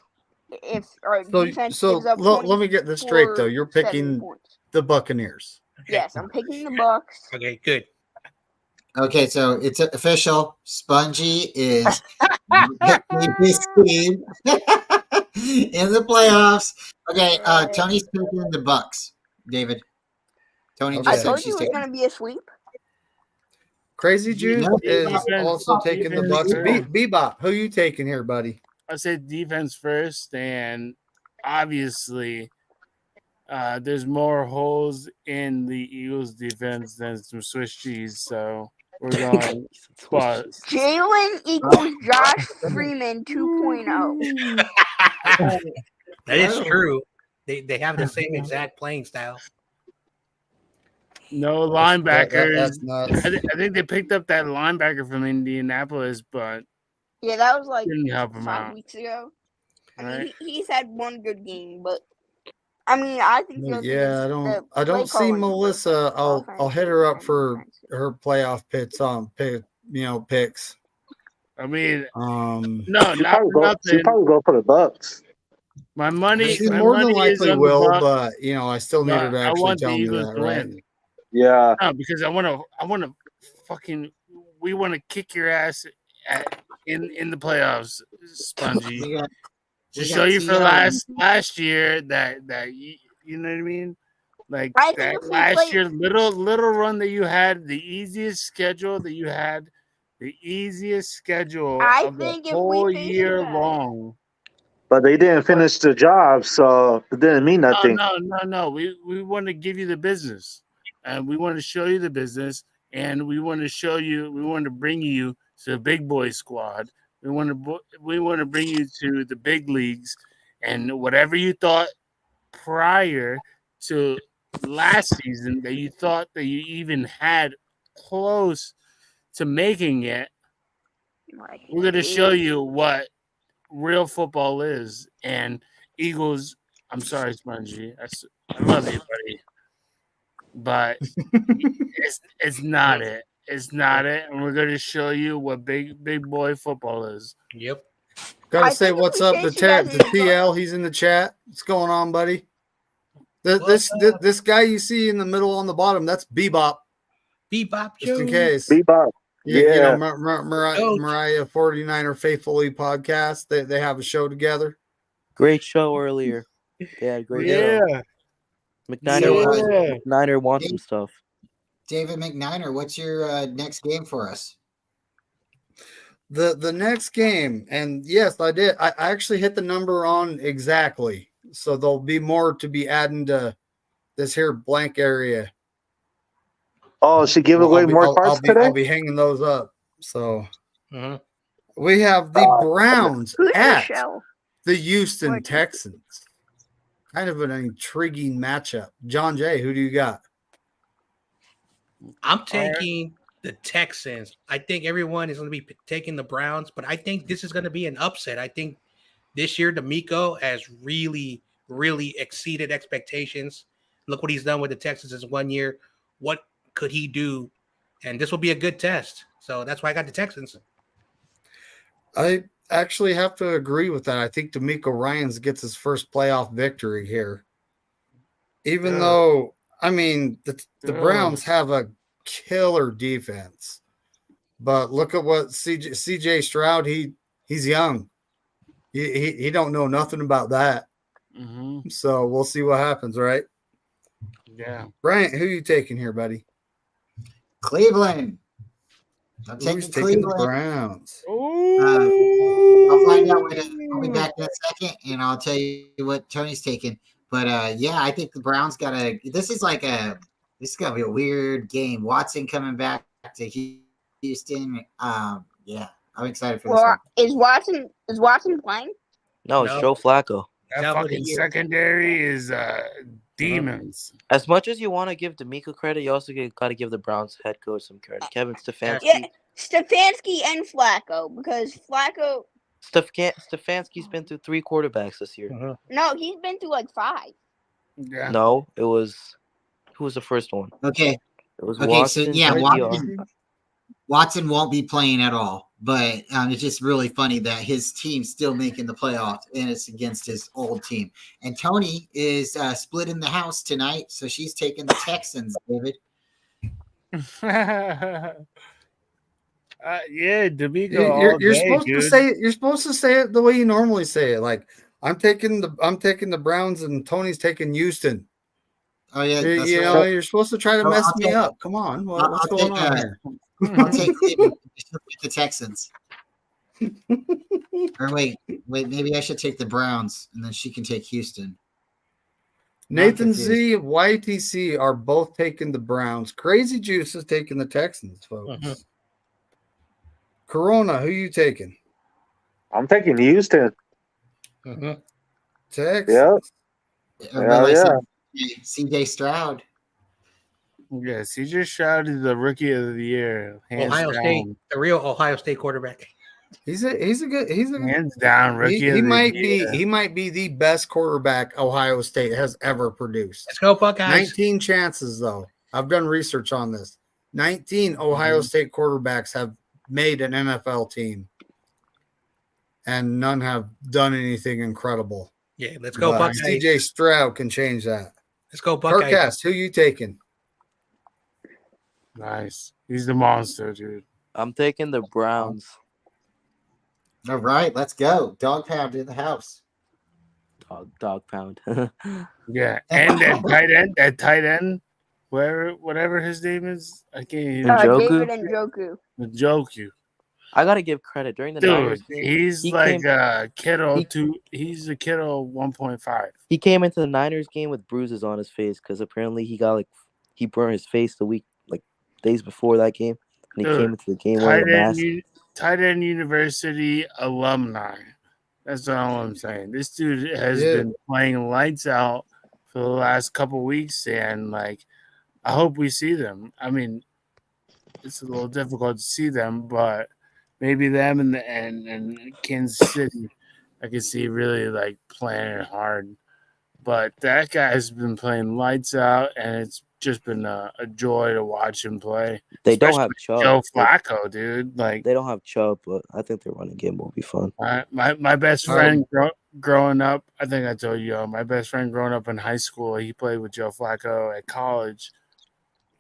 If our defense gives up 20, let me get this straight though. You're picking points. the Buccaneers. Okay. Yes, I'm picking the Bucks. Okay, good. Okay, so it's official. Spongy is picking his team in the playoffs. Okay, Tony's picking the Bucks. David. Tony Okay. I just said told she's you it was taking. going to be a sweep. Crazy Jude is also taking the Bucks. Bebop, who you taking here, buddy? I said defense first, and obviously, there's more holes in the Eagles' defense than some Swiss cheese. So we're going. Jalen equals Josh Freeman 2.0. That is true. They have the same exact playing style. No linebackers. That's nuts. I think they picked up that linebacker from Indianapolis, but Yeah, that was like didn't help him 5 out. weeks ago. I Right. mean, he's had one good game, but I think Yeah, I don't see Melissa. I'll hit her up for her playoff picks. Picks. I mean, no, She'll probably go for the Bucks. My money. She my more money than likely will, but I still need her to I actually want tell the me Eagles that, to right? win. Yeah. No, because I want to fucking. We want to kick your ass in the playoffs, Spongy. To show you for last year that you know what I mean, like that last year little run that you had, the easiest schedule that you had, the easiest schedule of the whole year long. But they didn't finish the job, so it didn't mean nothing. No. We want to give you the business, and we want to show you the business, and we want to show you. We want to bring you to the big boy squad. We want to bring you to the big leagues, and whatever you thought prior to last season that you thought that you even had close to making it, we're going to show you what real football is. And Eagles, I'm sorry, Spongy, I love you, buddy, but it's not it. It's not it, and we're going to show you what big boy football is. Yep. Gotta say what's up to TL. He's in the chat. What's going on, buddy? This guy you see in the middle on the bottom, that's Bebop. Bebop, just in case. Bebop. Yeah. Mariah 49er Faithfully podcast. They have a show together. Great show earlier. They had a great show. McNiner wants some stuff. David McNiner, what's your next game for us? The next game, and yes, I did. I actually hit the number on exactly. So there'll be more to be adding to this here blank area. Oh, she gave away more parts today? I'll be hanging those up. So we have the Browns at the Houston Texans. Kind of an intriguing matchup. John Jay, who do you got? I'm taking the Texans. I think everyone is going to be taking the Browns, but I think this is going to be an upset. I think this year D'Amico has really, really exceeded expectations. Look what he's done with the Texans in 1 year. What could he do? And this will be a good test. So that's why I got the Texans. I actually have to agree with that. I think D'Amico Ryans gets his first playoff victory here. Even though, I mean, the Browns have a killer defense. But look at what CJ Stroud, he's young. He don't know nothing about that. Mm-hmm. So we'll see what happens, right? Yeah. Bryant, who you taking here, buddy? Cleveland. I'm taking Cleveland. The Browns. I'll find out I'll be back in a second, and I'll tell you what Tony's taking. But yeah, I think the Browns this is gonna be a weird game. Watson coming back to Houston. Yeah. I'm excited for this one. Is Watson playing? No, it's Joe Flacco. That fucking secondary is demons. As much as you want to give D'Amico credit, you also got to give the Browns head coach some credit. Kevin Stefanski. Yeah, Stefanski and Flacco, because Flacco. Stefanski's been through 3 quarterbacks this year. No, he's been through like 5. Yeah. No, it was. Who was the first one? Okay. It was Okay, Watson. so yeah, Watson won't be playing at all. But it's just really funny that his team's still making the playoffs, and it's against his old team. And Tony is splitting the house tonight, so she's taking the Texans, David. Yeah, D'Amico. You're supposed to say it. You're supposed to say it the way you normally say it. Like I'm taking the Browns, and Tony's taking Houston. Oh yeah, you're supposed to try to mess me up. Come on, what's going on here? I'll take the Texans. Or wait, maybe I should take the Browns, and then she can take Houston. Nathan Z, YTC are both taking the Browns. Crazy Juice is taking the Texans, folks. Corona, who you taking? I'm taking Houston. Texans. Yeah. CJ Stroud. Yeah, CJ Stroud is the rookie of the year. Ohio State, the real Ohio State quarterback. He's a hands down rookie. He might be the best quarterback Ohio State has ever produced. Let's go Buckeyes. 19 chances though. I've done research on this. 19 Ohio State quarterbacks have made an NFL team, and none have done anything incredible. Yeah, let's go Buckeyes. CJ Stroud can change that. Let's go Buckeyes. Carcast, who you taking? Nice. He's the monster, dude. I'm taking the Browns. All right, let's go. Dog pound in the house. Dog pound. Yeah, and that tight end, whatever his name is, I can't even. David Njoku. I gotta give credit during the Niners game. He's like Kittle. He's a Kittle 1.5. He came into the Niners game with bruises on his face because apparently he burned his face days before that game, and he came into the game wearing a mask. Tight end university alumni. That's all I'm saying. This dude has been playing lights out for the last couple weeks, and I hope we see them. I mean, it's a little difficult to see them, but maybe them and Kansas City, I can see really playing hard. But that guy's been playing lights out, and it's just been a joy to watch him play. They don't have Chubb. Joe Flacco, dude. They don't have Chubb, but I think their running game will be fun. My best friend growing up, I think I told you, my best friend growing up in high school, he played with Joe Flacco at college.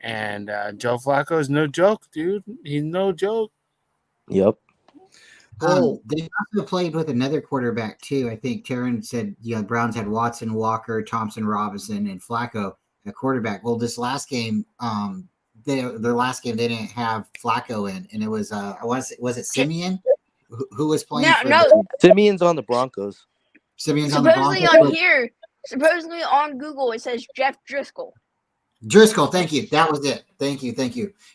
And Joe Flacco is no joke, dude. He's no joke. Yep. They also played with another quarterback too. I think Taryn said, Browns had Watson, Walker, Thompson, Robinson, and Flacco at quarterback. Well, this last game, their last game, they didn't have Flacco in, and it was was it Simeon who was playing? Simeon's on the Broncos. Simeon's on the Broncos. Supposedly on Google, it says Jeff Driscoll. Driscoll, thank you. That was it. Thank you.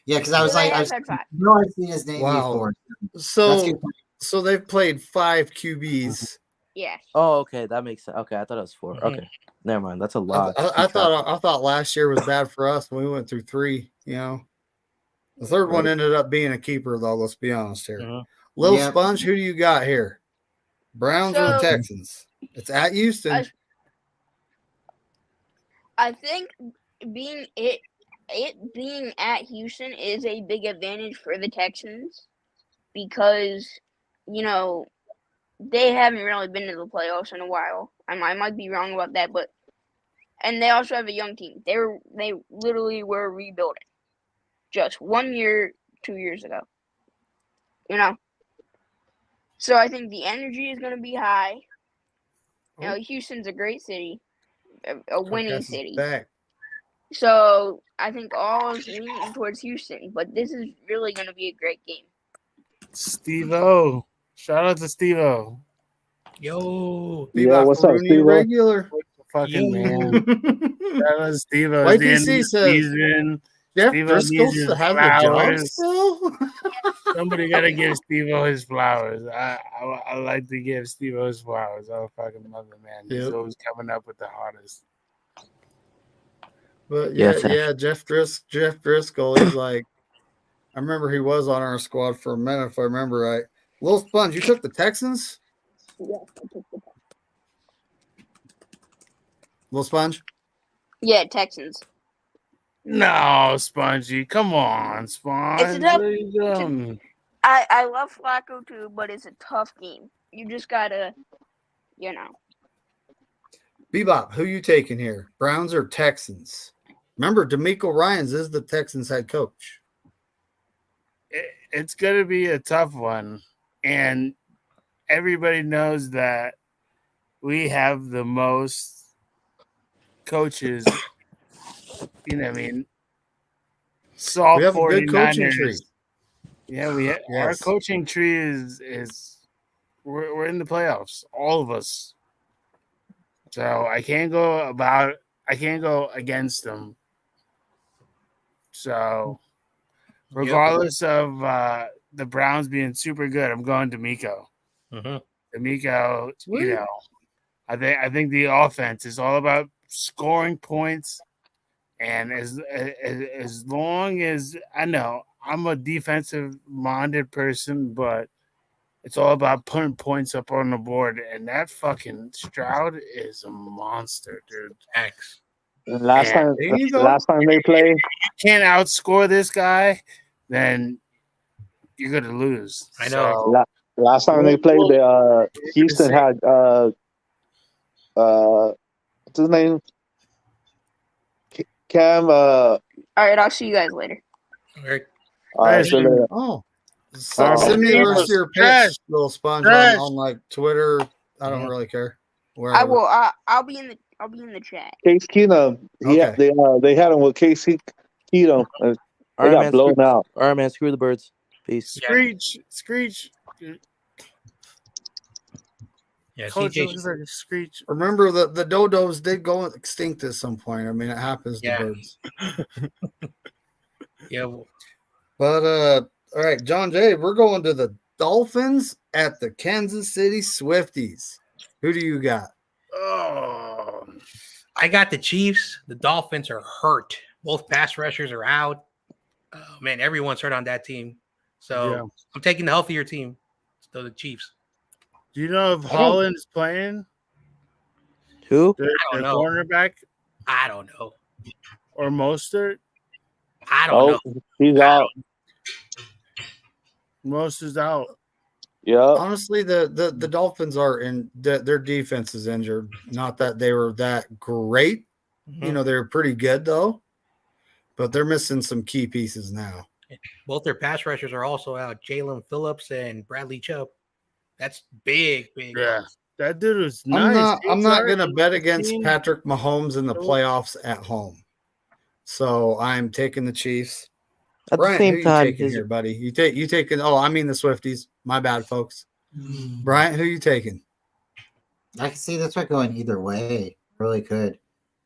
Yeah, because I was I've seen his name before. So they've played 5 QBs. Yeah. Oh, okay, that makes sense. Okay, I thought it was 4. Okay, never mind. That's a lot. I thought last year was bad for us when we went through 3. The third one ended up being a keeper, though. Let's be honest here. Lil Sponge, who do you got here? Browns or the Texans? It's at Houston. I think being at Houston is a big advantage for the Texans because they haven't really been to the playoffs in a while. I might be wrong about that, and they also have a young team. They literally were rebuilding just 1 year, 2 years ago. So I think the energy is going to be high. Houston's a great city, a winning city. Back. So I think all is leaning towards Houston, but this is really going to be a great game. Steve-O. Shout out to Steve-O. Yo, what's up, Steve-O? Regular. Fucking man. Shout out to Steve-O. YTC says, Jeff Steve-O needs Driscoll his has a job flowers. still? Somebody gotta give Steve-O his flowers. I like to give Steve-O his flowers. I fucking love the man. He's Yep. always coming up with the hardest. But Yes, Jeff Driscoll, he's like, I remember he was on our squad for a minute, if I remember right. Lil Sponge, you took the Texans? Yes, I took the Lil Sponge? Yeah, Texans. No, Spongy. Come on, Sponge. It's a tough- What are you doing? I love Flacco too, but it's a tough game. You just gotta, Bebop, who you taking here? Browns or Texans? Remember, D'Amico Ryans is the Texans head coach. It's going to be a tough one. And everybody knows that we have the most coaches, you know what I mean? Soft We have a good 49ers. coaching tree. Yeah, our Yes. coaching tree is we're in the playoffs, all of us. So I can't go against them. So regardless of the Browns being super good, I'm going D'Amico. D'Amico, Sweet. you know, I think the offense is all about scoring points, and as long as I know I'm a defensive minded person, but it's all about putting points up on the board, and that fucking Stroud is a monster, dude. Thanks. Last time There you go. they played, Can't outscore this guy, then you're gonna lose. I know. So, last time they played, Houston had what's his name? Cam. All right, I'll see you guys later. So Oh. Oh. Send me the rest of your Trash. picks, Little Sponge, Trash. on like Twitter. I don't Mhm. really care. I Wherever. will. I'll be in the chat. Case Keenum, Okay. they had him with Case Keenum. And they got blown out. All right, man. Screw the birds. Peace. Screech. Yeah, Coach CJ. looks like a Screech. Remember the dodos did go extinct at some point. I mean, it happens to Yeah. birds. Yeah, well, But all right, John Jay, we're going to the Dolphins at the Kansas City Swifties. Who do you got? Oh, I got the Chiefs. The Dolphins are hurt. Both pass rushers are out. Oh, man, everyone's hurt on that team. So Yeah. I'm taking the healthier team. So the Chiefs. do you know if Holland's playing? Who? The don't know. cornerback I don't know. or Mostert? I don't know. He's out. Mostert's out. Yeah. Honestly, the Dolphins are in their defense is injured. Not that they were that great. Mhm. You know, they're pretty good though, but they're missing some key pieces now. Both their pass rushers are also out. Jalen Phillips and Bradley Chubb. That's big. Yeah, that dude was nice. I'm He's not already gonna bet against 15. Patrick Mahomes in the playoffs at home. So I'm taking the Chiefs. At Brian, the who same you time, taking here, buddy? You taking? Oh, I mean the Swifties. My bad, folks. Brian, who you taking? I can see this one going either way. Really could.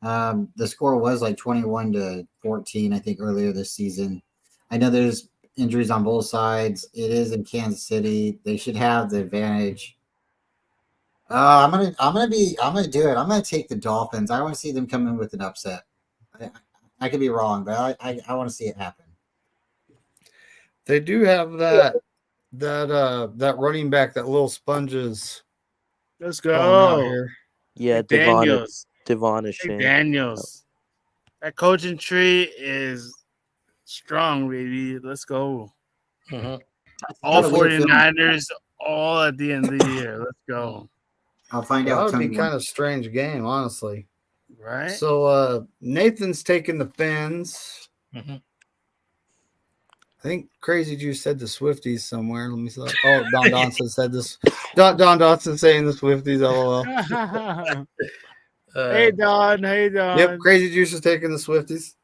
The score was like 21-14, I think, earlier this season. I know there's injuries on both sides. It is in Kansas City. They should have the advantage. I'm gonna do it. I'm gonna take the Dolphins. I want to see them come in with an upset. I could be wrong, but I want to see it happen. They do have that running back that little sponges. Let's calling out go. here. Yeah, McDaniels. Devon is Hey, Shane. Daniels. That coaching tree is strong, baby. Let's go. Mhm. All Got a weird feeling. 49ers, all at the end of the year. Let's go. I'll find That out. would Tony be kind of strange game, honestly. Right? So Nathan's taking the Fins. Mhm. I think Crazy Juice said the Swifties somewhere. Let me see. Oh, Don Dawson said this. Don Dawson saying the Swifties. LOL. Hey, Don. Hey, Don. Yep, Crazy Juice is taking the Swifties.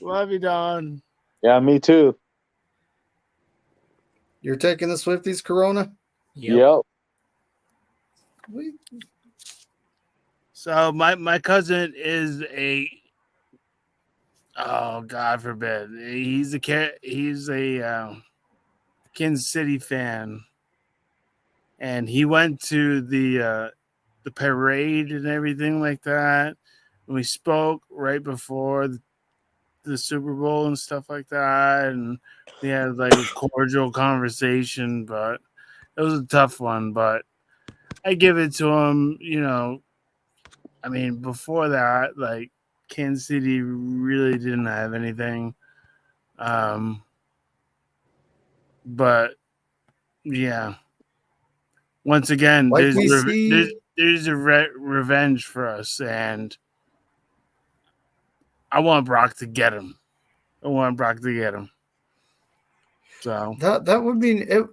Love you, Don. Yeah, me too. You're taking the Swifties, Corona? Yep. So my cousin is a Oh, God forbid. He's a Kansas City fan, and he went to the parade and everything like that. And we spoke right before the Super Bowl and stuff like that, and we had like a cordial conversation. But it was a tough one. But I give it to him. I mean, before that, like Kansas City really didn't have anything. But yeah, once again, Like there's we see, there's a revenge for us, and I want Brock to get him. So that would be it.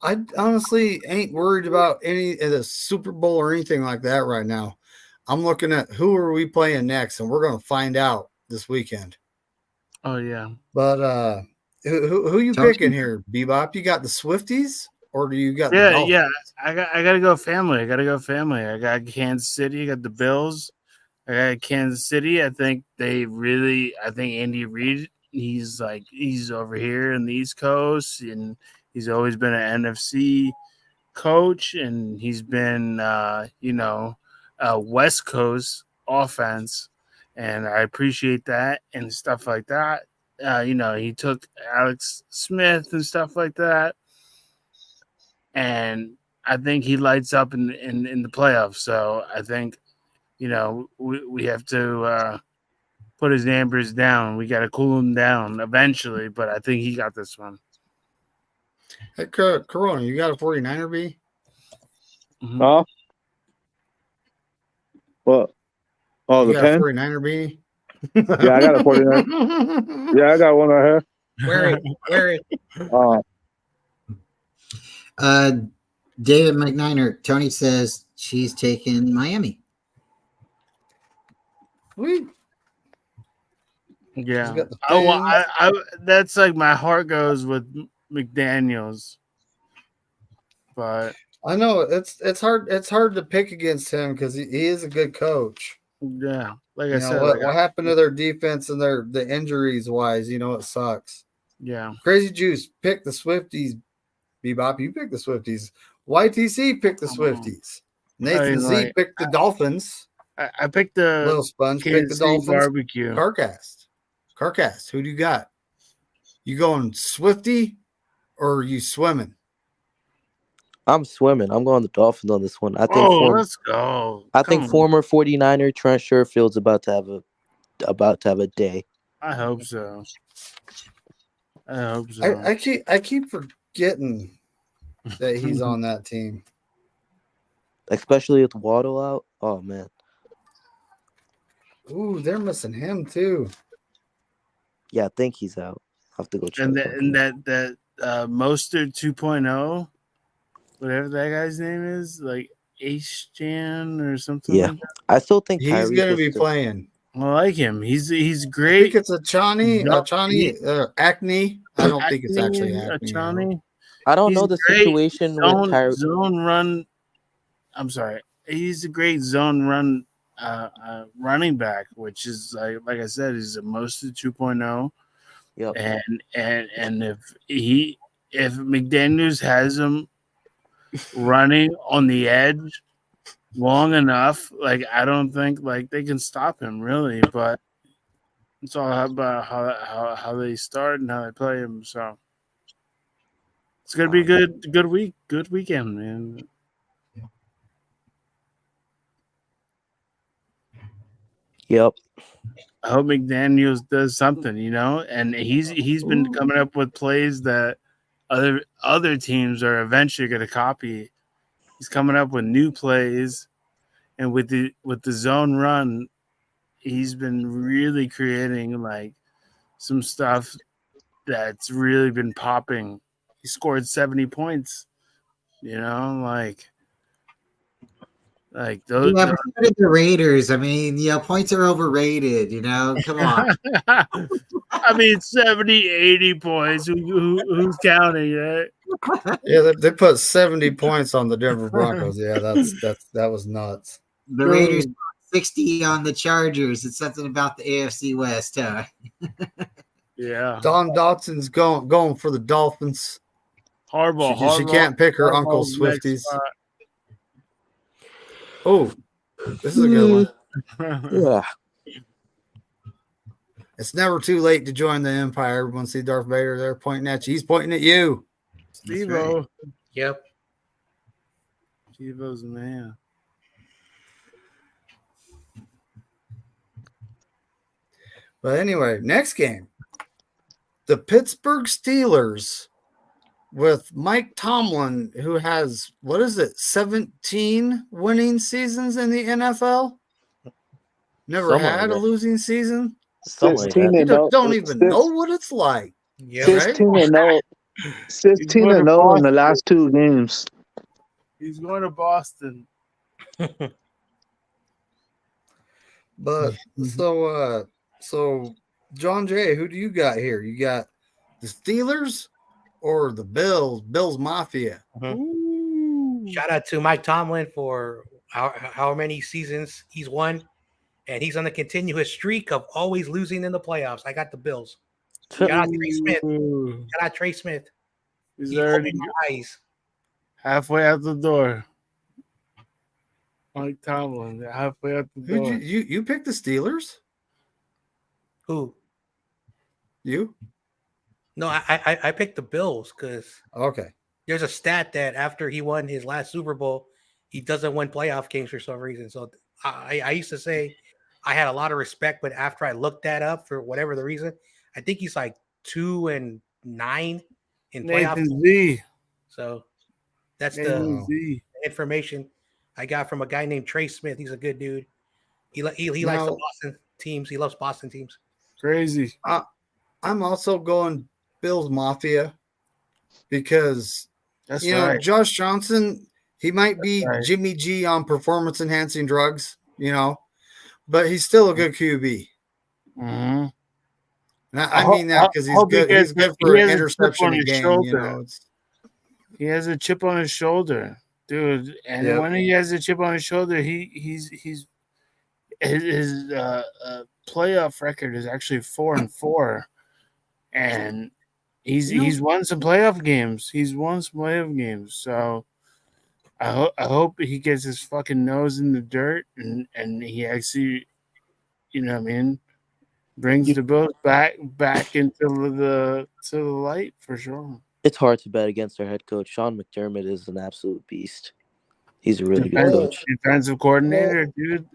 I honestly ain't worried about any of the Super Bowl or anything like that right now. I'm looking at who are we playing next, and we're going to find out this weekend. oh yeah. But who you picking here, Bebop? You got the Swifties, or do you got the Dolphins? Yeah. I gotta go family. I got Kansas City. I got the Bills. I got Kansas City. I think Andy Reid. He's over here in the East Coast, and he's always been an NFC coach, and he's been West Coast offense, and I appreciate that and stuff like that. He took Alex Smith and stuff like that, and I think he lights up in the playoffs. So I think we have to put his numbers down. We got to cool him down eventually, but I think he got this one. Hey, Corona, you got a 49er, B? Mm-hmm. Huh? What? Oh, You the got a pen? 49er, B? Yeah, I got a 49er. Yeah, I got one right here. Wear it. David McNiner, Tony says she's taking Miami. Sweet. Yeah. I that's like my heart goes with McDaniels. But I know it's hard to pick against him because he is a good coach. Yeah, like I said, what happened to their defense and the injuries wise? It sucks. Yeah, Crazy Juice picked the Swifties. Bebop, you picked the Swifties. YTC picked the Swifties. Nathan Z picked the Dolphins. I picked the Little Sponge picked the Dolphins. Barbecue. Carcast. Who do you got? You going Swifty or are you swimming? I'm swimming. I'm going the Dolphins on this one. I think. Let's go. I think former 49er Trent Sherfield's about to have a day. I hope so. I keep forgetting that he's on that team, especially with Waddle out. Oh man. Ooh, they're missing him too. Yeah, I think he's out. I'll have to go check. And that Mostert 2.0. Whatever that guy's name is, like H-Jan or something. Yeah, like that. I still think he's going to be playing. I like him. He's great. I think it's Acne. I don't think it's actually Acne. I don't know the situation with Tyreek. Zone run. I'm sorry. He's a great zone run running back, which is like I said, he's a Mostert 2.0. Yep. And if McDaniels has him running on the edge long enough, I don't think they can stop him really, but it's all about how they start and how they play him. So it's gonna be good weekend, man. Yep. I hope McDaniels does something, and he's been coming up with plays that other teams are eventually going to copy. He's coming up with new plays, and with the zone run, he's been really creating some stuff that's really been popping. He scored 70 points, those. Yeah, but the Raiders. I mean, points are overrated. Come on. I mean, 70, 80 points. Who's counting it? Yeah, they put 70 points on the Denver Broncos. Yeah, that was nuts. The Raiders 60 on the Chargers. It's something about the AFC West, huh? Yeah. Don Dotson's going for the Dolphins. Harbaugh. She can't pick her Uncle Harbaugh's next Swifties. spot. Oh, this is a good one. Yeah. It's never too late to join the Empire. Everyone see Darth Vader there pointing at you. He's pointing at you. Steve-O. Right. Yep. Steve-O's the man. But anyway, next game. The Pittsburgh Steelers with Mike Tomlin, who has, 17 winning seasons in the NFL? Never Something had like a that. losing season? Something like 16 that. You and 0. don't even know what it's like. Yeah. Right? 16 and 0. 16 and 0 in the last 2 games. He's going to Boston. But so John Jay, who do you got here? You got the Steelers or the Bills? Bills Mafia. Shout out to Mike Tomlin for how many seasons he's won, and he's on the continuous streak of always losing in the playoffs. I got the Bills. Shout out Trey Smith. Shout out Trey Smith. He's already opened my eyes. halfway out the door. Mike Tomlin, halfway out the door. You picked the Steelers? Who? You? No, I picked the Bills because Okay. there's a stat that after he won his last Super Bowl, he doesn't win playoff games for some reason. So I used to say I had a lot of respect, but after I looked that up for whatever the reason, I think he's like 2-9 in playoff. Nathan Z. So that's Nathan the Z. information I got from a guy named Trey Smith. He's a good dude. He likes the Now- Boston teams. He loves Boston teams. Crazy. I'm also going Bills Mafia because That's you know right. Josh Johnson, he might be right. Jimmy G on performance enhancing drugs, but he's still a good QB. Mhm. And I mean that because he's hope he good. gets- He's good he for an has a chip interception on a his game. shoulder. It's He has a chip on his shoulder, dude. And Yep. when he has a chip on his shoulder, his playoff record is actually 4-4, and he's won some playoff games. So I hope he gets his fucking nose in the dirt and he actually, brings the Bills back into the light for sure. It's hard to bet against our head coach. Sean McDermott is an absolute beast. He's a really good coach. Defensive coordinator, dude.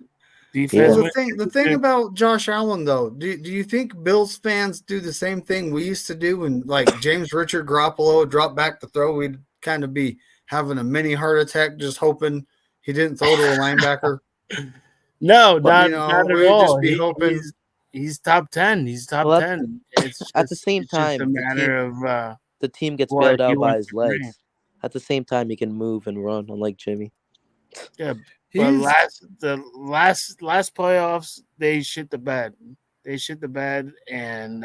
Yeah. Well, the thing about Josh Allen, though, do you think Bills fans do the same thing we used to do when, like, James Richard Garoppolo would drop back to throw? We'd kind of be having a mini heart attack just hoping he didn't throw to a linebacker. No, But, not at we'd all. just be hoping. He's top 10. He's top Well, 10. It's just, at the same it's just time, a matter of the team gets what bailed he out by wants his to bring. legs. At the same time, he can move and run, unlike Jimmy. Yeah, but the last playoffs they shit the bed. And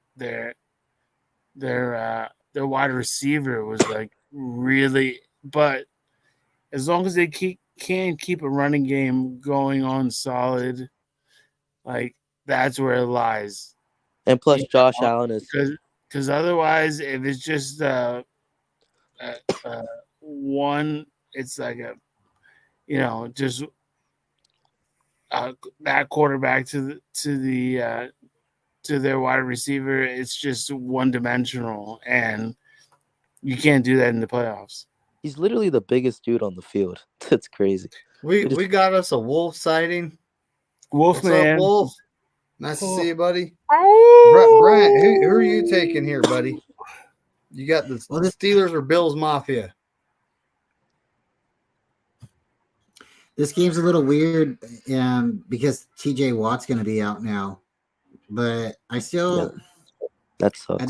their wide receiver was like really. But as long as they can keep a running game going on solid, like that's where it lies. And plus, Josh Allen is Because otherwise, if it's just one, it's like just that quarterback to their wide receiver. It's just one dimensional, and you can't do that in the playoffs. he's literally the biggest dude on the field. That's crazy. We got us a wolf sighting. Wolfman. What's up, Wolf? Nice to see you, buddy. Brent, who are you taking here, buddy? You got the Steelers or Bills Mafia? This game's a little weird because TJ Watt's going to be out now. But I still that sucks. I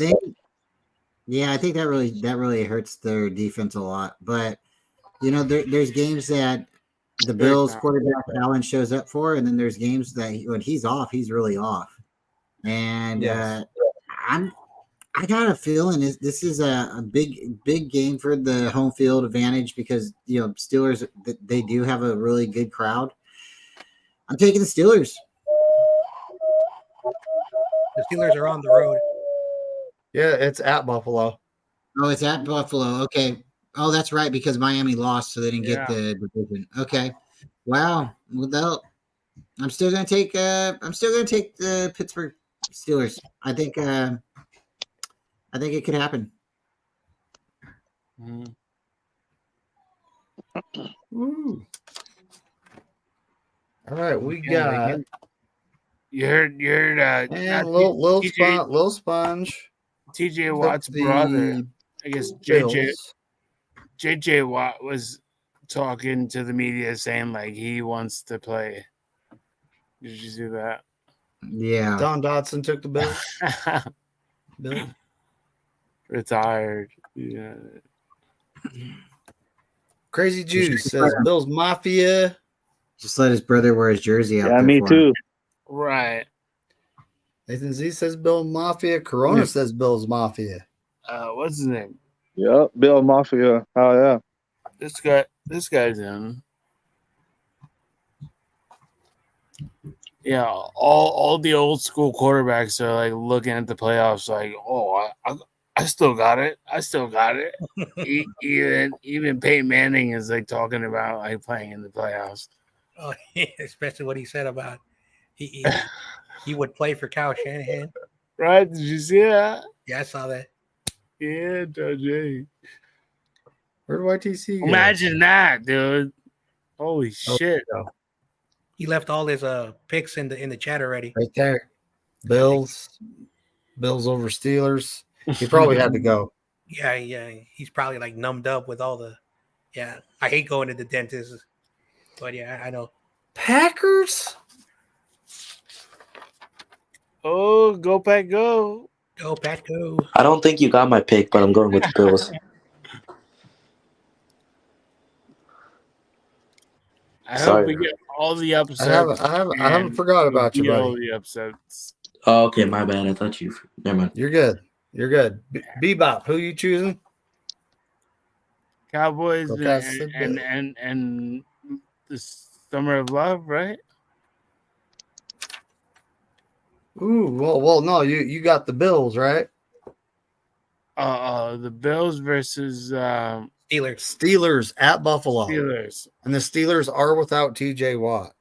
think that really hurts their defense a lot. But there's games that the Bills quarterback Allen shows up for, and then there's games that when he's off, he's really off. And I got a feeling this is a big game for the home field advantage because Steelers, they do have a really good crowd. I'm taking the Steelers. The Steelers are on the road. Yeah, it's at Buffalo. Oh, it's at Buffalo. Okay. Oh, that's right, because Miami lost, so they didn't get Yeah. the division. Okay. Wow. Well, I'm still gonna take the Pittsburgh Steelers. I think it could happen. Mhm. Ooh. All right, we Yeah, got You heard and not little sponge. TJ Took Watt's brother. I guess Bills. JJ Watt was talking to the media saying like he wants to play. Did you see that? Yeah. Don Dotson took the Bills. Bill. Retired. Yeah. Crazy Juice says Bills Mafia. Just let his brother wear his jersey out. Yeah, there me for too. him. Right. Nathan Z says Bill Mafia. Corona says Bills Mafia. What's his name? Yep, Bill Mafia. Oh yeah. This guy's in. Yeah, all the old school quarterbacks are like looking at the playoffs like, oh, I still got it. I still got it. even Peyton Manning is like talking about like playing in the playoffs. Oh, yeah, especially what he said about he would play for Kyle Shanahan. Right? Did you see that? Yeah, I saw that. Yeah, Jay. Where did YTC go? Imagine that, dude. Holy shit. He left all his picks in the chat already. Right there. Bills over Steelers. He probably had to go. Yeah. He's probably like numbed up with all the. Yeah, I hate going to the dentist, but yeah, I know. Packers. Oh, go Pack, go! Go Pat, go! I don't think you got my pick, but I'm going with the Bills. I Sorry. hope we get all the upsets. I haven't forgot about you, all buddy. the upsets. Oh, okay, my bad. I thought you. Never mind. You're good. Bebop, who you choosing? Cowboys Okay, and the Summer of Love, right? Ooh, well, no, you got the Bills, right? The Bills versus Steelers at Buffalo. Steelers. And the Steelers are without TJ Watt.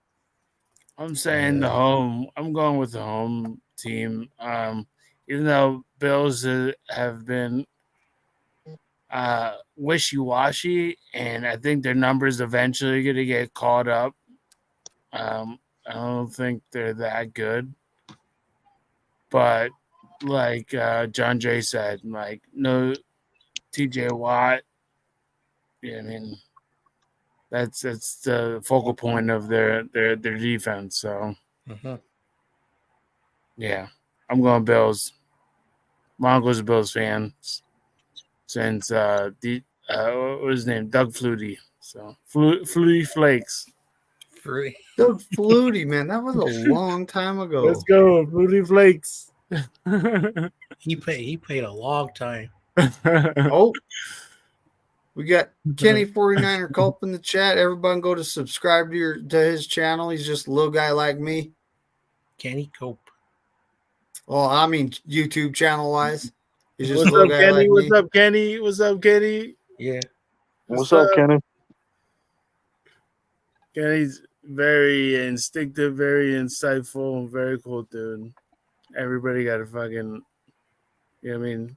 I'm saying I'm going with the home team. Even though Bills have been wishy-washy, and I think their numbers eventually going to get caught up. I don't think they're that good. But like John Jay said, like no TJ Watt. Yeah, I mean that's the focal point of their defense. So yeah, I'm going Bills. My uncle's a Bills fan since what was his name? Doug Flutie. So Flutie Flakes. Doug Flutie, man, that was a long time ago. Let's go, Flutie Flakes. He played a long time. Oh, we got Kenny 49er Culp in the chat. Everybody go to subscribe to his channel. He's just a little guy like me. Kenny Cope. Well, I mean YouTube channel wise. He's just What's a little up, guy Kenny? like What's me. up, Kenny? What's up, Kenny? Yeah. What's up, Kenny? Kenny's very instinctive, very insightful, very cool dude. Everybody got to fucking, you know what I mean,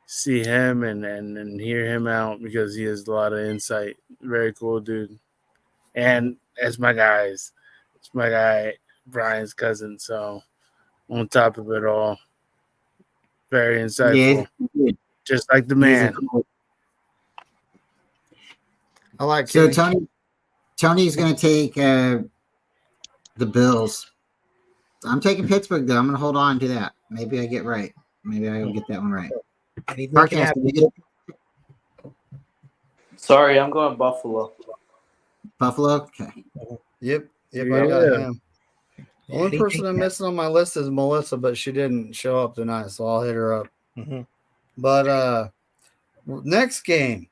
see him and hear him out because he has a lot of insight. Very cool dude. And it's my guy, Brian's cousin. So on top of it all, very insightful. Yeah, just like the man. I like so Kenny. Tony's going to take the Bills. I'm taking Pittsburgh, though. I'm going to hold on to that. Maybe I get right. Maybe I'll get that one right. Podcast, Sorry, I'm going Buffalo. Buffalo? Okay. Yep, I got him. The only person I'm missing on my list is Melissa, but she didn't show up tonight, so I'll hit her up. But next game,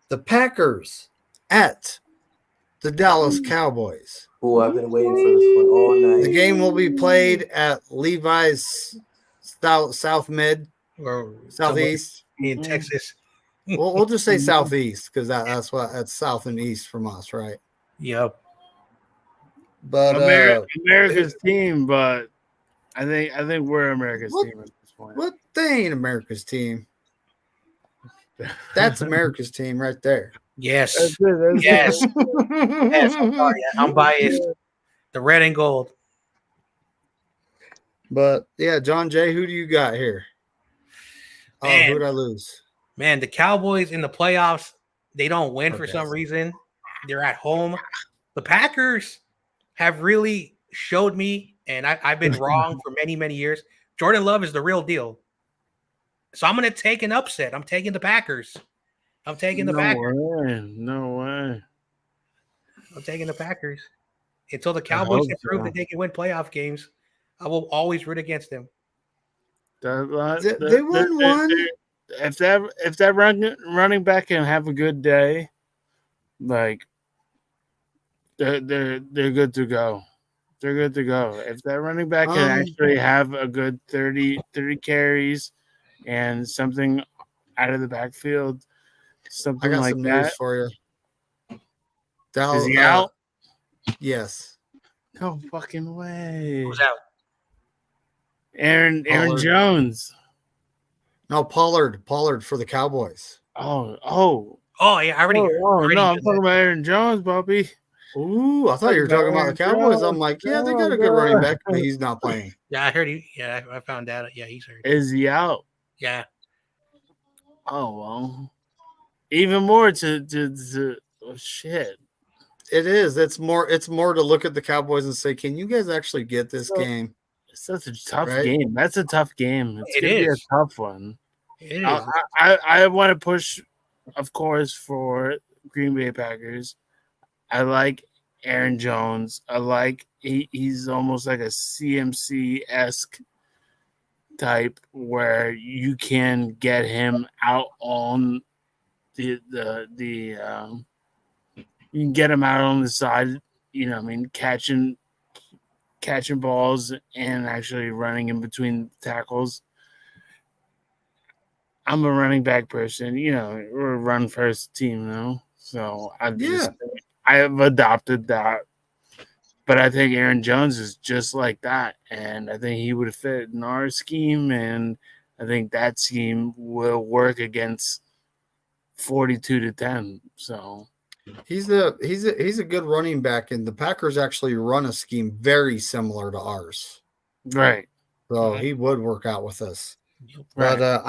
the Packers at the Dallas Cowboys. Oh, I've been waiting for this one all night. The game will be played at Levi's South Mid or Southeast. in Texas. We'll just say Southeast because that's south and east from us, right? Yep. But America's team, but I think we're America's team at this point. What? They ain't America's team. That's America's team right there. Yes. That's it. Yes. Yes. I'm sorry. I'm biased. The red and gold. But yeah, John Jay, who do you got here? Oh, Man. who did I lose? Man, the Cowboys in the playoffs, they don't win for some reason. They're at home. The Packers have really showed me, and I've been wrong for many, many years. Jordan Love is the real deal. So I'm going to take an upset. I'm taking the Packers. I'm taking the Packers. No way. I'm taking the Packers. Until the Cowboys can prove that they can win playoff games, I will always root against them. They won one. If that running back can have a good day, like they're good to go. They're good to go. If that running back can actually have a good 30 carries and something out of the backfield, something I got like some that. news for you. Is he out? Yes. No fucking way. Who's out? Aaron Jones. No, Pollard for the Cowboys. Oh, yeah, I already. no, I'm talking about Aaron Jones, Bobby. Ooh, I thought you were talking about the Cowboys. I'm like, yeah, they got a good running back, but he's not playing. Yeah, I heard he. Yeah, I found out. Yeah, he's hurt. Is he out? Yeah. Oh well. Even more to oh, shit. It is. It's more to look at the Cowboys and say, can you guys actually get this game? It's such a tough game. That's a tough game. It's gonna be a tough one. It is. I want to push, of course, for Green Bay Packers. I like Aaron Jones. I like he's almost like a CMC-esque type where you can get him out on the you can get him out on the side, catching balls and actually running in between tackles. I'm a running back person, we're a run first team, so I have adopted that. But I think Aaron Jones is just like that, and I think he would fit in our scheme, and I think that scheme will work against 42-10. So he's a good running back, and the Packers actually run a scheme very similar to ours. Right. So he would work out with us. Right. But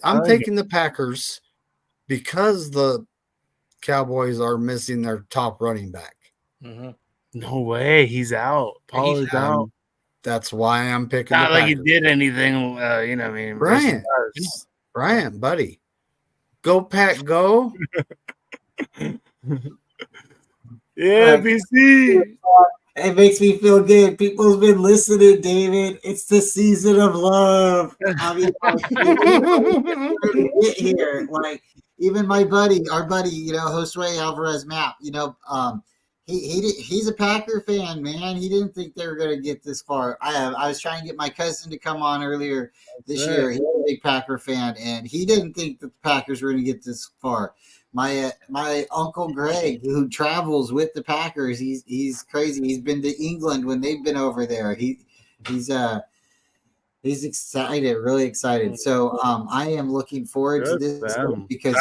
I'm taking the Packers because the Cowboys are missing their top running back. Mm-hmm. No way, he's out. Paul is out. That's why I'm picking. Not the like Packers. he did anything. Brian, buddy, go Pack, go. Yeah, BC. It makes me feel good. People's been listening, David. It's the season of love. I mean, get here. Like even our buddy, Josue Alvarez Map. He's a Packer fan, man. He didn't think they were going to get this far. I was trying to get my cousin to come on earlier this year. He's a big Packer fan, and he didn't think that the Packers were going to get this far. My uncle Greg, who travels with the Packers, he's crazy. He's been to England when they've been over there. He's excited, really excited. So I am looking forward to this because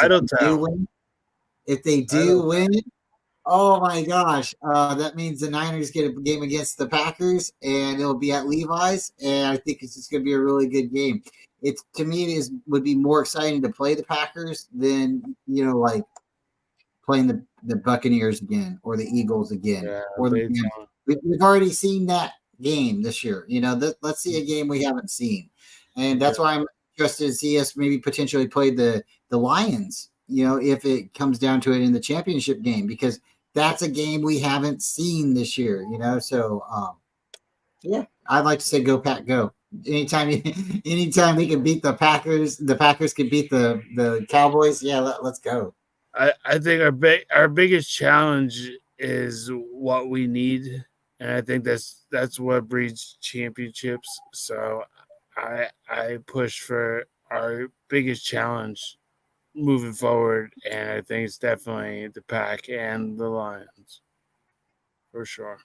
if they do win, oh my gosh, that means the Niners get a game against the Packers, and it'll be at Levi's, and I think it's just going to be a really good game. It to me would be more exciting to play the Packers than like playing the Buccaneers again or the Eagles again or the we've already seen that game this year. Let's see a game we haven't seen, and that's why I'm interested to see us maybe potentially play the Lions. If it comes down to it in the championship game, because that's a game we haven't seen this year. So I'd like to say go Pack, go. Anytime they can beat the Packers can beat the Cowboys. Yeah, let's go. I think our biggest challenge is what we need and I think that's what breeds championships. So I push for our biggest challenge moving forward, and I think it's definitely the Pack and the Lions for sure.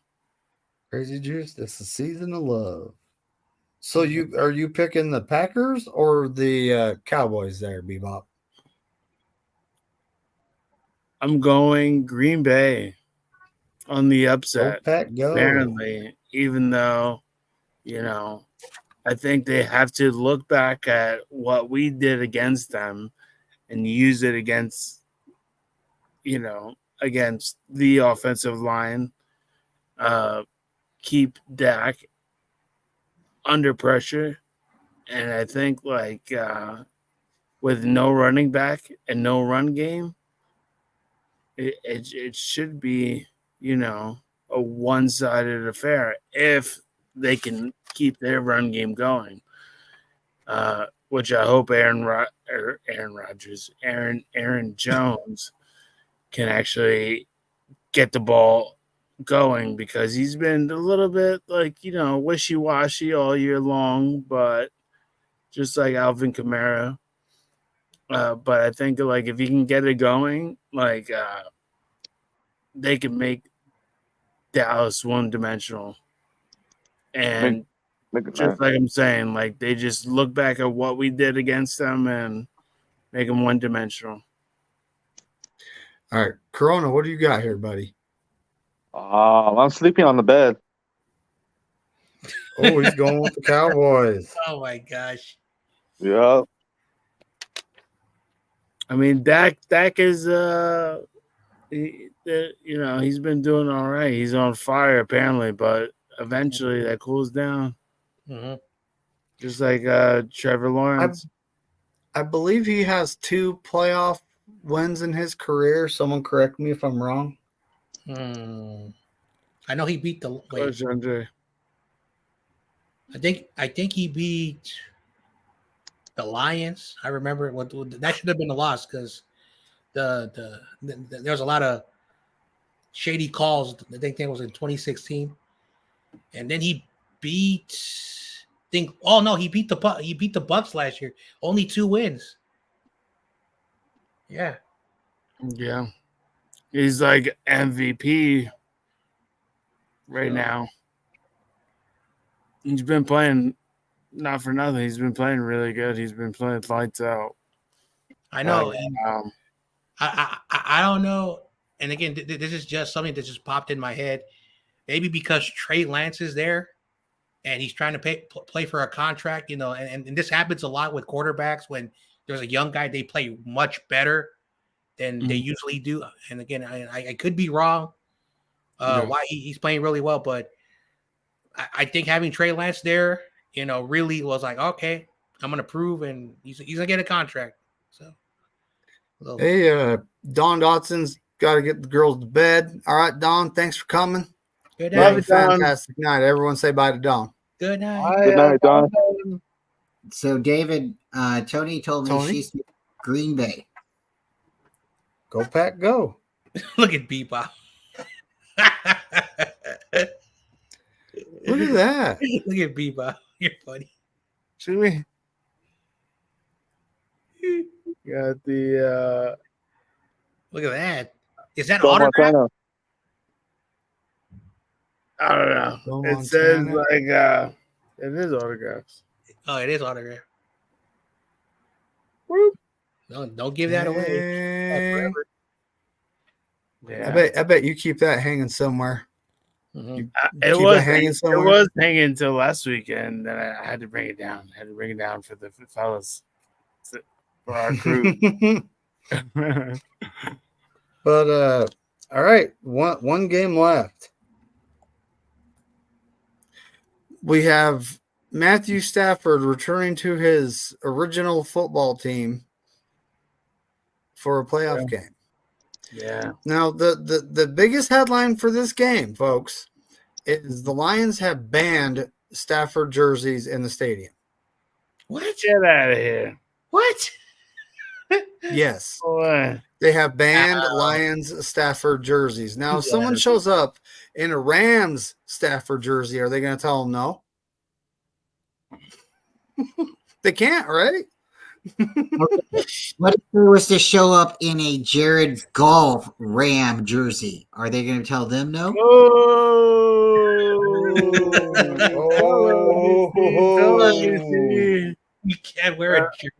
Crazy Juice, this is season of love. So are you picking the Packers or the Cowboys there, Bebop? I'm going Green Bay on the upset. Go Pack, go. Apparently, even though, I think they have to look back at what we did against them and use it against, against the offensive line. Keep Dak under pressure. And I think with no running back and no run game, it should be, a one-sided affair if they can keep their run game going. Which I hope Aaron Jones can actually get the ball going, because he's been a little bit wishy-washy all year long, but just like Alvin Kamara. But I think if he can get it going, they can make Dallas one-dimensional. And just like I'm saying, they just look back at what we did against them and make them one-dimensional. All right, Corona, what do you got here, buddy? I'm sleeping on the bed. Oh, he's going with the Cowboys. Oh my gosh. Yeah. I mean, Dak is he's been doing all right. He's on fire apparently, but eventually that cools down. Mm-hmm. Just like Trevor Lawrence. I believe he has 2 playoff wins in his career. Someone correct me if I'm wrong. I know he beat the. Wait, Andre. I think he beat the Lions. I remember what that should have been a loss, because the there was a lot of shady calls. I think that was in 2016, and then he beat. He beat the Bucks last year. Only 2 wins. Yeah. Yeah. He's like MVP right now. He's been playing, not for nothing. He's been playing really good. He's been playing lights out. I know. I don't know. And again, this is just something that just popped in my head. Maybe because Trey Lance is there and he's trying to play for a contract, and this happens a lot with quarterbacks. When there's a young guy, they play much better than they usually do. And again, I could be wrong why he's playing really well, but I think having Trey Lance there, really was like, okay, I'm going to prove, and he's going to get a contract. So, hey, Don Dotson's got to get the girls to bed. All right, Don, thanks for coming. Good Have a night. fantastic night. Everyone say bye to Don. Good night. Good night, Don. So, David, Tony told me she's Green Bay. Go Pack, go. Look at Bebop. Look at that. Look at Bebop. You're funny. Should we? Got the Look at that. Is that autograph? I don't know. It says it is autographs. Oh, it is autograph. Whoop. No, don't give that away. Yeah. I bet you keep that hanging somewhere. Mm-hmm. It was hanging until last weekend. Then I had to bring it down. I had to bring it down for the fellas, for our crew. But all right, one game left. We have Matthew Stafford returning to his original football team for a playoff game. Yeah. Now, the biggest headline for this game, folks, is the Lions have banned Stafford jerseys in the stadium. What? Get out of here. What? Yes. Boy. They have banned Lions Stafford jerseys. Now, if someone shows up in a Rams Stafford jersey, are they going to tell him no? They can't, right? What if he was to show up in a Jared Goff Ram jersey? Are they going to tell them no? You can't wear a jersey.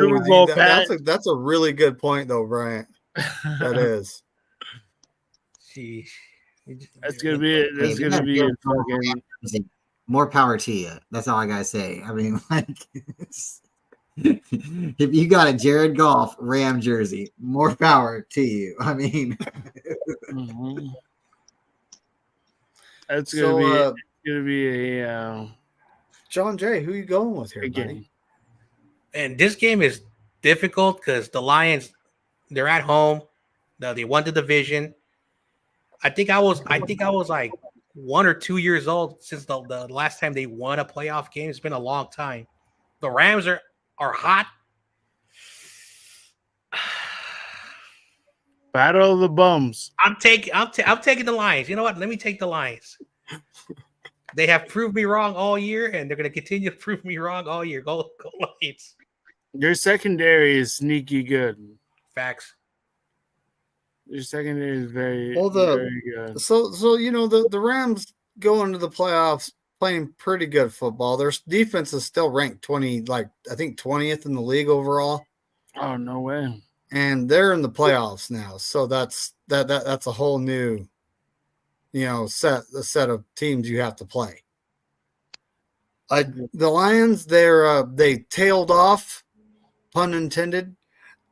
Super Bowl pat. That's a really good point, though, Bryant. That is. Sheesh. That's gonna be it. That's gonna be a fucking. More power to you. That's all I gotta say. I mean, like, if you got a Jared Goff Ram jersey, more power to you. I mean, that's gonna be a John Jay. Who you going with here, game. buddy? And this game is difficult because the Lions, they're at home. They won the division. I think I was like 1 or 2 years old since the last time they won a playoff game. It's been a long time. The Rams are hot. Battle of the bums. I'm taking the Lions. You know what? Let me take the Lions. They have proved me wrong all year, and they're going to continue to prove me wrong all year. Go Lions. Your secondary is sneaky good. Facts. Your secondary is very good. So you know the Rams go into the playoffs playing pretty good football. Their defense is still ranked 20th in the league overall. Oh, no way. And they're in the playoffs now. So that's a whole new, set of teams you have to play. The Lions, they tailed off, pun intended,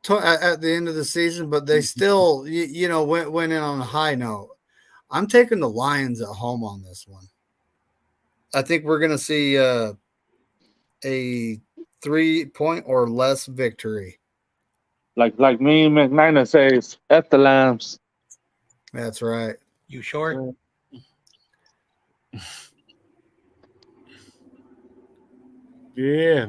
at the end of the season, but they still, went in on a high note. I'm taking the Lions at home on this one. I think we're going to see a 3-point or less victory. Like me and McNiner says, F the Lambs. That's right. You sure? Yeah.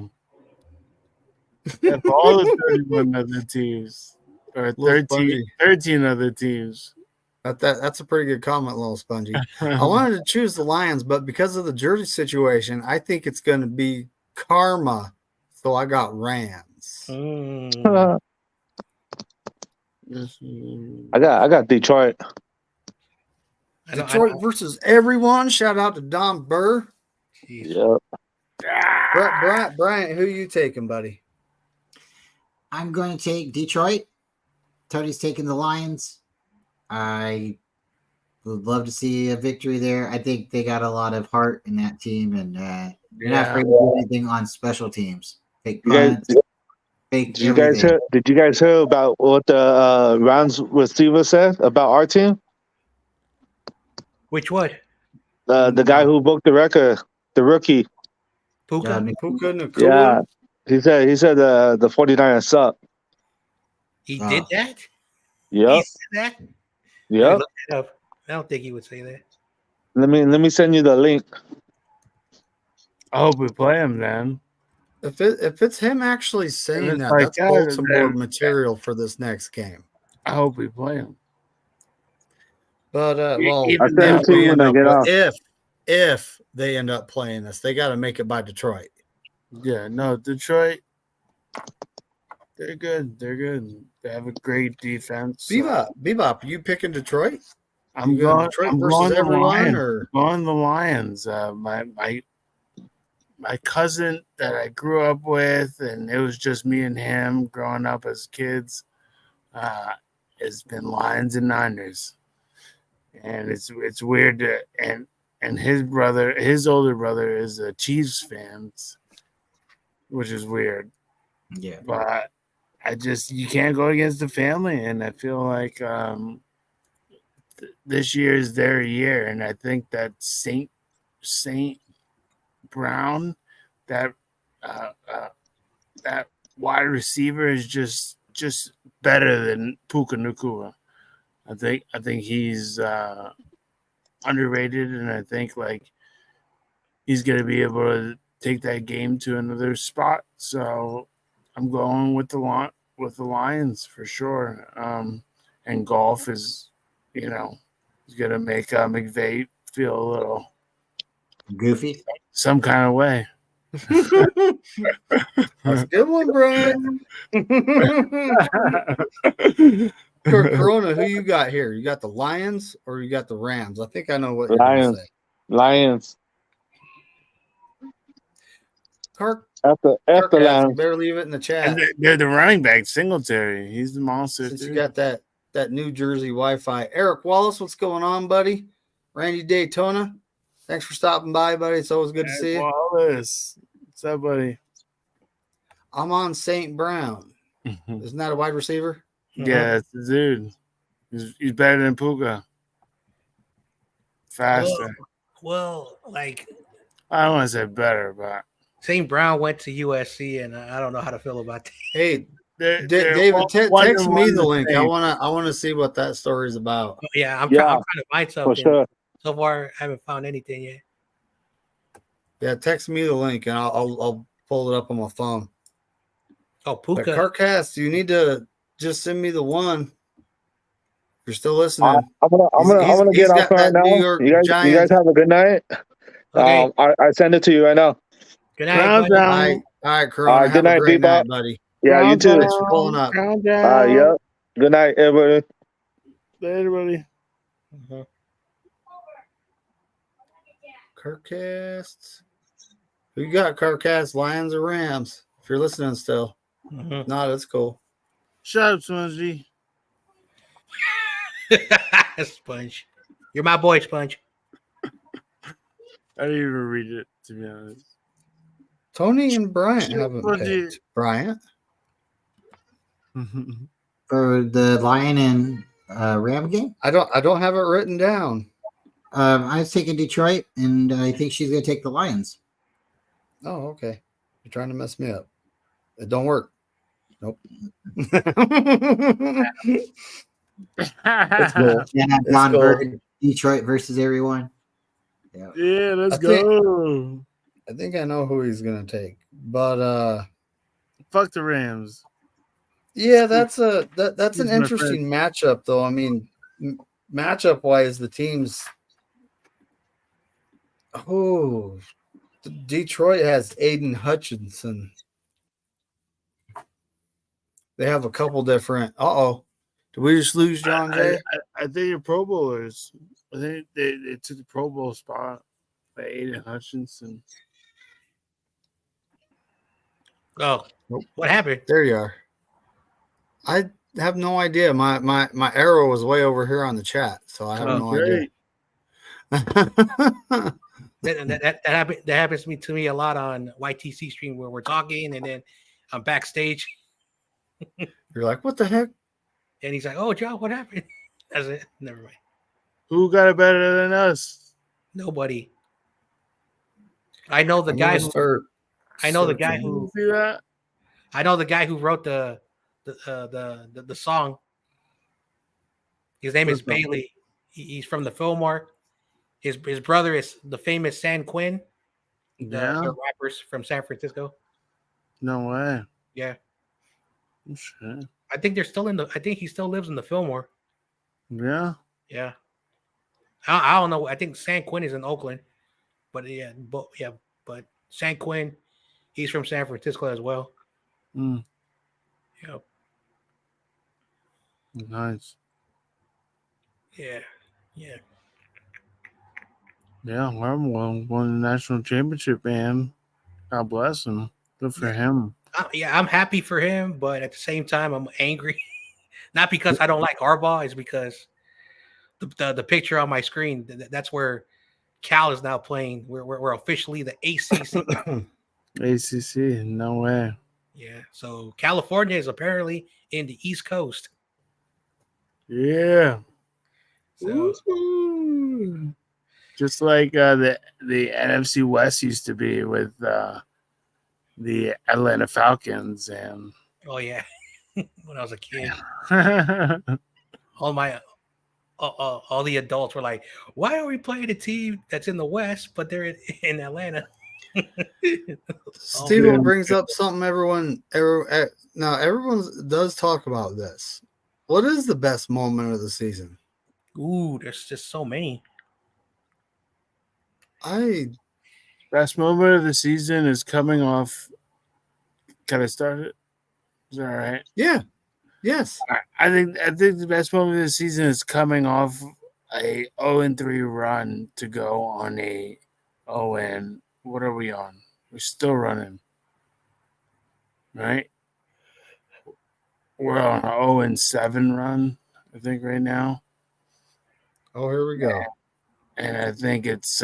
F all the 31 other teams. Or 13 other teams. That's a pretty good comment, little Spongy. I wanted to choose the Lions, but because of the jersey situation, I think it's going to be karma. So I got Rams. I got Detroit. Detroit versus everyone. Shout out to Don Burr. Yep. Bryant, who are you taking, buddy? I'm going to take Detroit. Tony's taking the Lions. I would love to see a victory there. I think they got a lot of heart in that team, and they're not afraid to do anything on special teams. Fake punts, did you guys hear about what the Rams receiver said about our team? Which one? The guy who broke the record, the rookie. Puka Nakua? Yeah. He said the 49ers suck. He did that? Yep. He said that? Yep. I don't think he would say that. Let me send you the link. I hope we play him then. If it's him actually saying that, like that's bulletin board material for this next game. I hope we play him. But if they end up playing us, they got to make it by Detroit. Yeah, no, Detroit. They're good. They have a great defense. Bebop, you picking Detroit? I'm going Detroit versus everyone, or going the Lions. My cousin that I grew up with, and it was just me and him growing up as kids. It's been Lions and Niners, and it's weird to, and his older brother is a Chiefs fan, which is weird. Yeah, but you can't go against the family, and I feel like this year is their year, and I think that Saint Brown, that wide receiver is just better than Puka Nakua. I think he's underrated, and I think like he's gonna be able to take that game to another spot. So I'm going with the Lions for sure. And golf is, is gonna make McVay feel a little Goofy. some kind of way. That's a good one, Brian. Corona, who you got here? You got the Lions or you got the Rams? I think I know what you're going to say. Lions. After Lions. You better leave it in the chat. And they're the running back, Singletary. He's the monster. Since you got that New Jersey Wi-Fi. Eric Wallace, what's going on, buddy? Randy Daytona, thanks for stopping by, buddy. It's always good to see you. Wallace. What's up, buddy? I'm on St. Brown. Isn't that a wide receiver? Yeah, it's the dude. He's better than Puka. Faster. Well, like I don't want to say better, but St. Brown went to USC, and I don't know how to feel about that. Hey, they're David, text me the link. same. I want to see what that story is about. Yeah, I'm trying to find something. For sure. So far, I haven't found anything yet. Yeah, text me the link and I'll pull it up on my phone. Oh, But Puka. Carcast, you need to just send me the one. If you're still listening. I'm gonna get off right now. You guys have a good night. Okay. I send it to you right now. Good night, buddy. All right, Corona. Good night, have a great night, Bebop. buddy. Yeah, you too. Thanks for pulling up. Yep. Good night, everybody. Later, buddy. Carcast. Who you got, Carcast? Lions or Rams? If you're listening still. No, that's cool. Shut up, Spongy. Sponge. You're my boy, Sponge. I didn't even read it, to be honest. Tony and Bryant haven't picked. Bryant? For the Lion and Ram game? I don't have it written down. I was taking Detroit, and I think she's going to take the Lions. Oh, okay. You're trying to mess me up. It don't work. Nope. It's cool. Yeah, Don Bergen, Detroit versus everyone. Yeah, let's go. I think I know who he's gonna take, but fuck the Rams. Yeah, that's an interesting matchup, though. I mean, matchup wise, the teams. Oh, Detroit has Aiden Hutchinson. They have a couple different. Did we just lose John Jay? I think they're Pro Bowlers. I think they took the Pro Bowl spot by Aiden Hutchinson. Oh, what happened? There you are. I have no idea. My arrow was way over here on the chat, so I have no idea. that happens to me a lot on YTC stream where we're talking and then I'm backstage. You're like, what the heck? And he's like, "Oh, John, what happened?" That's it. Never mind. Who got it better than us? Nobody. I know the guy who. I know the guy who. See that? I know the guy who wrote the song. His name is Bailey. He's from the Fillmore. His brother is the famous San Quinn. The rappers from San Francisco. No way. Yeah. Shit. I think they're still in the. I think he still lives in the Fillmore. Yeah. Yeah. I don't know. I think San Quinn is in Oakland, but San Quinn, he's from San Francisco as well. Mm. Yep. Nice. Yeah. Yeah. Yeah, won the national championship, man. God bless him. Good for him. I'm happy for him, but at the same time, I'm angry. Not because I don't like Harbaugh, it's because the picture on my screen, that's where Cal is now playing. We're officially the ACC. ACC, no way. Yeah, so California is apparently in the East Coast. Yeah. So, just like the NFC West used to be with the Atlanta Falcons and oh yeah, when I was a kid, all the adults were like, "Why are we playing a team that's in the West, but they're in Atlanta?" Steven brings up something everyone does talk about this. What is the best moment of the season? Ooh, there's just so many. Best moment of the season is coming off. Can I start it? Is that all right? Yeah. Yes. I think the best moment of the season is coming off a 0-3 run to go on a what are we on? We're still running. Right? We're on an 0-7 run, I think, right now. Oh, here we go. And I think it's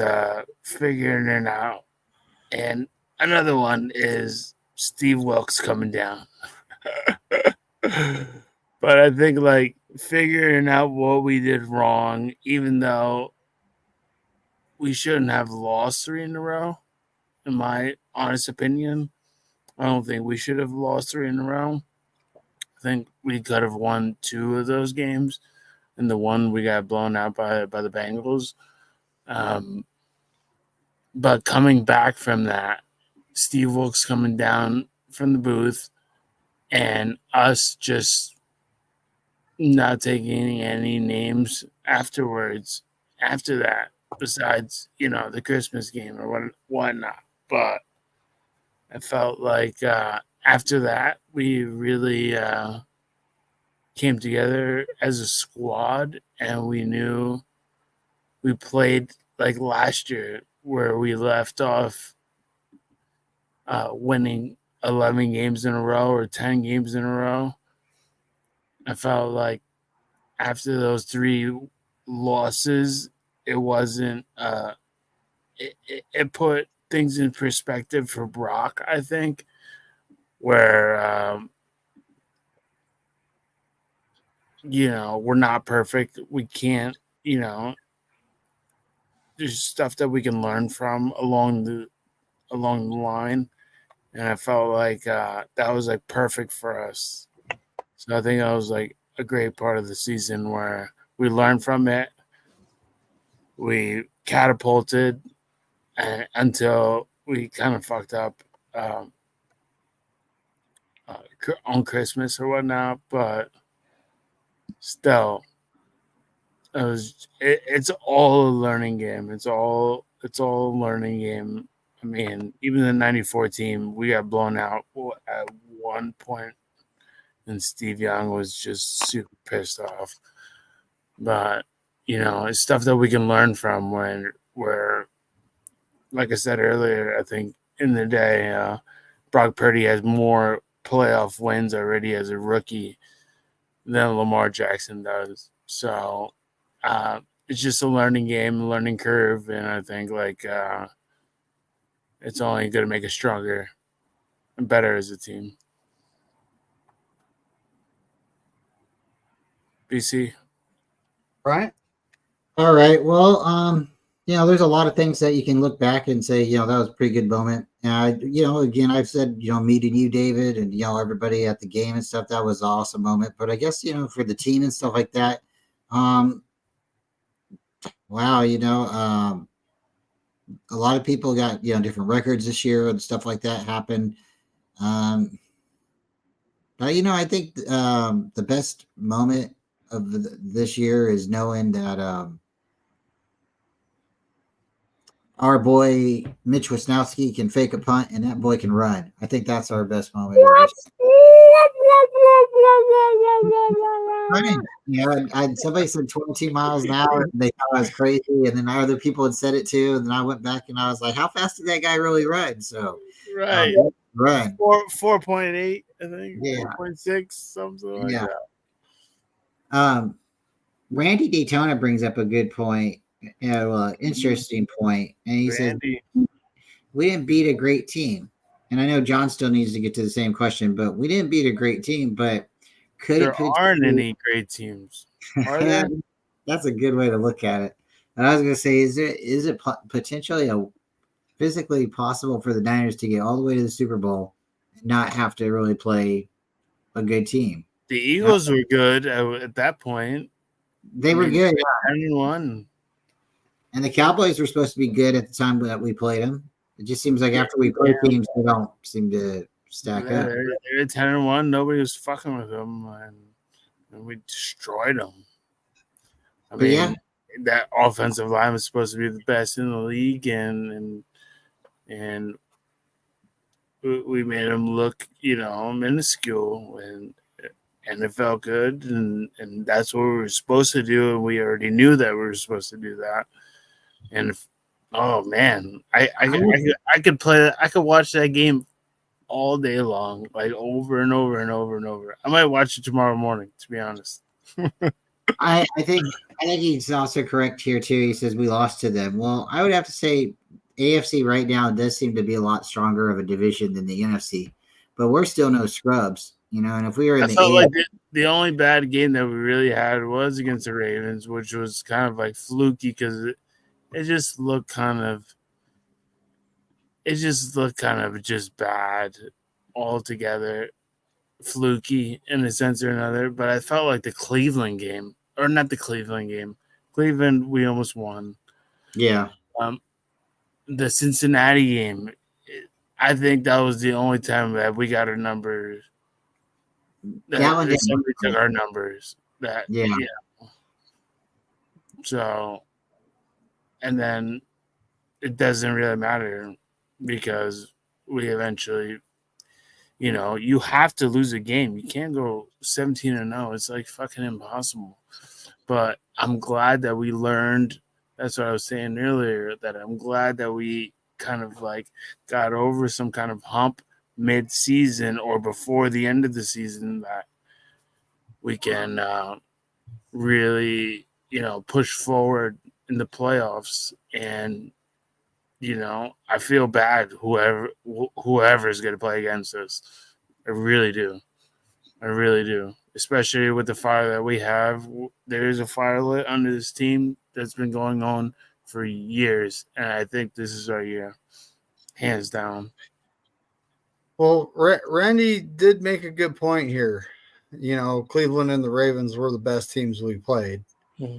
figuring it out. And another one is Steve Wilkes coming down. But I think like figuring out what we did wrong, even though we shouldn't have lost 3 in a row, in my honest opinion. I don't think we should have lost 3 in a row. I think we could have won 2 of those games, and the one we got blown out by the Bengals. But coming back from that, Steve Wilkes coming down from the booth, and us just not taking any names afterwards. After that, besides the Christmas game or whatnot, but I felt like after that we really came together as a squad, and we knew we played like last year where we left off winning 11 games in a row or 10 games in a row. I felt like after those 3 losses, it wasn't it put things in perspective for Brock, I think, where we're not perfect. We can't, there's stuff that we can learn from along the line, and I felt like that was like perfect for us. So I think that was like a great part of the season where we learned from it. We catapulted until we kind of fucked up on Christmas or whatnot, but still, it's all a learning game. It's all a learning game. I mean, even the '94 team, we got blown out at one point, and Steve Young was just super pissed off. But it's stuff that we can learn from where, like I said earlier, I think in the day, Brock Purdy has more playoff wins already as a rookie than Lamar Jackson does. So it's just a learning game, a learning curve, and I think like it's only going to make us stronger and better as a team. BC. Right. All right. Well, there's a lot of things that you can look back and say, that was a pretty good moment. And again, I've said, meeting you, David, and everybody at the game and stuff, that was an awesome moment. But I guess, for the team and stuff like that, wow, a lot of people got, different records this year and stuff like that happened. But I think the best moment of this year is knowing that our boy Mitch Wisnowski can fake a punt, and that boy can run. I think that's our best moment. Running. Somebody said 22 miles an hour, and they thought I was crazy, and then other people had said it too, and then I went back and I was like, "How fast did that guy really run?" So, right, run 4.8, I think, yeah, 4.6, something like that. Randy Daytona brings up a good point. Interesting point, and he says we didn't beat a great team, and I know John still needs to get to the same question, but we didn't beat a great team. But there aren't any great teams, are there? That's a good way to look at it. And I was going to say, is it potentially physically possible for the Niners to get all the way to the Super Bowl and not have to really play a good team? The Eagles were good at that point. They were good. 10-1. And the Cowboys were supposed to be good at the time that we played them. It just seems like after we play teams, they don't seem to stack up. They're 10-1. Nobody was fucking with them, and we destroyed them. I mean, that offensive line was supposed to be the best in the league, and we made him look, minuscule, and it felt good, and that's what we were supposed to do, and we already knew that we were supposed to do that. And oh man, I could play. I could watch that game all day long, like over and over and over and over. I might watch it tomorrow morning, to be honest. I think he's also correct here too. He says we lost to them. Well, I would have to say AFC right now does seem to be a lot stronger of a division than the NFC, but we're still no scrubs, And if we were in the felt like the only bad game that we really had was against the Ravens, which was kind of like fluky because it just looked kind of just bad altogether, fluky in a sense or another. But I felt like the Cleveland game, or not the Cleveland game, Cleveland we almost won. Yeah. The Cincinnati game, I think that was the only time that we got our numbers. That one somebody took our numbers. Yeah. So, and then it doesn't really matter because we eventually, you have to lose a game. You can't go 17-0. It's like fucking impossible. But I'm glad that we learned. That's what I was saying earlier, that I'm glad that we kind of like got over some kind of hump mid-season or before the end of the season, that we can really, push forward in the playoffs. And, I feel bad whoever is going to play against us. I really do. Especially with the fire that we have. There is a fire lit under this team that's been going on for years, and I think this is our year, hands down. Well, Randy did make a good point here. Cleveland and the Ravens were the best teams we played. Yeah.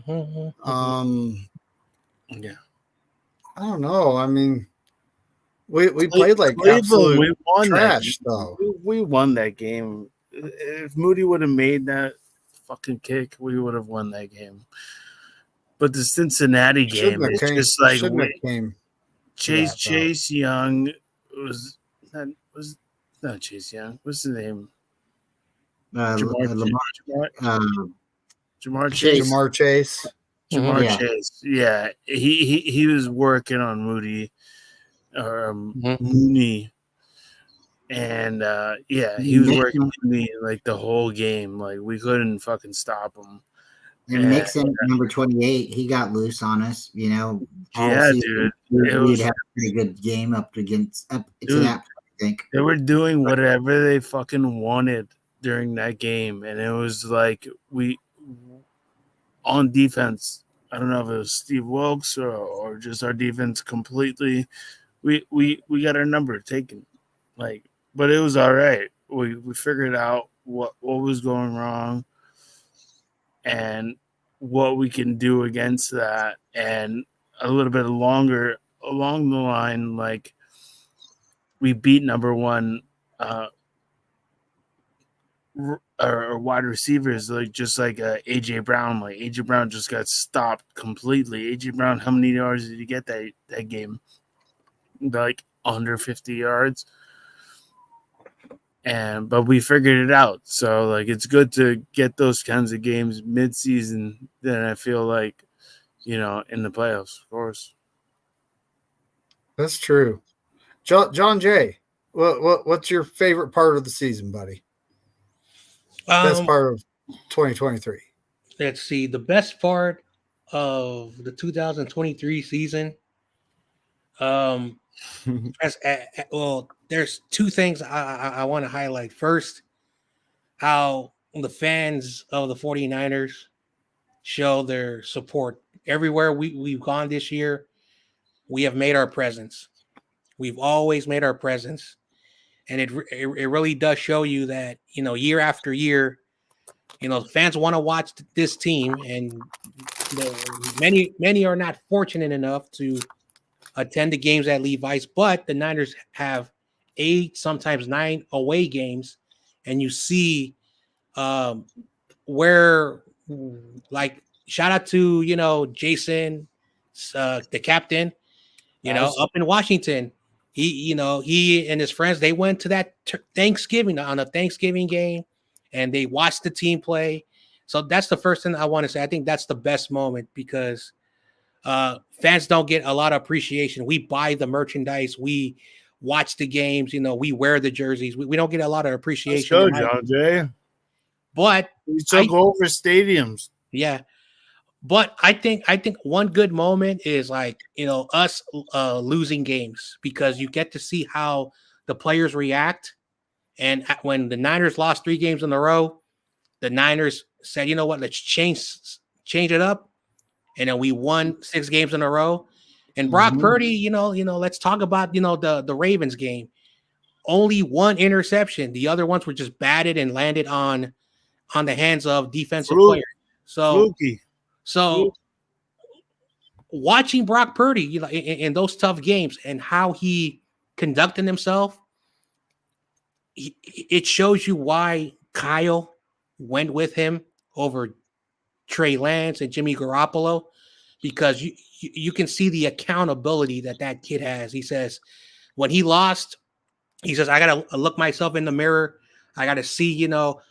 I don't know. I mean, we played like absolute trash, though. We won that game. If Moody would have made that fucking kick, we would have won that game. But the Cincinnati game, it's just like Chase Young was not Chase Young. What's his name? Jamar Chase. Jamar Chase. Yeah, he was working on Moody Mooney. And he was working with me like the whole game. Like we couldn't fucking stop him. And Mixon, number 28, he got loose on us. Yeah, dude. We'd have a pretty good game up to that point, I think. They were doing whatever they fucking wanted during that game, and it was like we on defense. I don't know if it was Steve Wilkes or just our defense completely. We got our number taken, but it was all right. We figured out what was going wrong and what we can do against that, and a little bit longer along the line, like we beat number one or wide receivers, just like AJ Brown. Like AJ Brown just got stopped completely. AJ Brown, how many yards did he get that game? Like under 50 yards. But we figured it out. So it's good to get those kinds of games mid-season. Then I feel like, in the playoffs, of course. That's true. John Jay, what's your favorite part of the season, buddy? Best part of 2023. Let's see. The best part of the 2023 season. There's two things I want to highlight. First, how the fans of the 49ers show their support. Everywhere we've gone this year, we have made our presence. We've always made our presence. And it really does show you that, year after year, fans want to watch this team. And many are not fortunate enough to attend the games at Levi's, but the Niners have 8, sometimes 9 away games, and you see where shout out to Jason, the captain. Up in Washington, he and his friends, they went to that Thanksgiving on a Thanksgiving game, and they watched the team play. So that's the first thing I want to say. I think that's the best moment because fans don't get a lot of appreciation. We buy the merchandise, we watch the games, we wear the jerseys. We don't get a lot of appreciation. Let's go, John Jay. But we took over stadiums. Yeah. But I think one good moment is us losing games because you get to see how the players react. And when the Niners lost 3 games in a row, the Niners said, "You know what? Let's change it up." And then we won 6 games in a row. And Brock Purdy, let's talk about the Ravens game. Only 1 interception. The other ones were just batted and landed on the hands of defensive players. So watching Brock Purdy, in those tough games and how he conducted himself, it shows you why Kyle went with him over Trey Lance and Jimmy Garoppolo, because you can see the accountability that kid has. He says when he lost, he says, I got to look myself in the mirror. I got to see,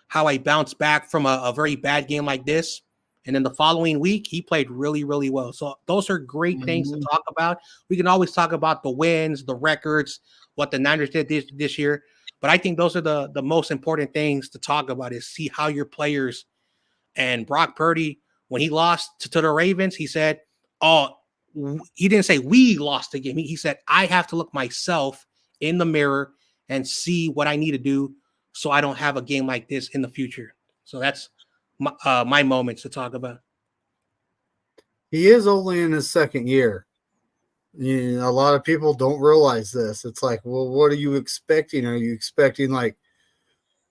how I bounce back from a very bad game like this. And then the following week, he played really, really well. So those are great things to talk about. We can always talk about the wins, the records, what the Niners did this year. But I think those are the most important things to talk about is see how your players. And Brock Purdy, when he lost to the Ravens, he said, he didn't say we lost the game. He said, I have to look myself in the mirror and see what I need to do so I don't have a game like this in the future. So that's my moments to talk about. He is only in his second year. A lot of people don't realize this. It's like, well, what are you expecting? Are you expecting like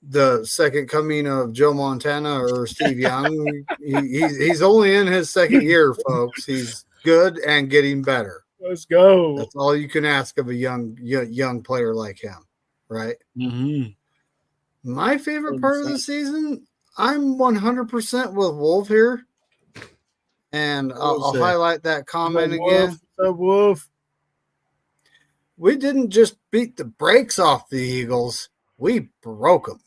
the second coming of Joe Montana or Steve Young? He's only in his second year, folks. He's good and getting better. Let's go. That's all you can ask of a young player like him, right? My favorite part of the season, I'm 100% with Wolf here. And I'll highlight that comment again. What's up, Wolf? We didn't just beat the brakes off the Eagles. We broke them.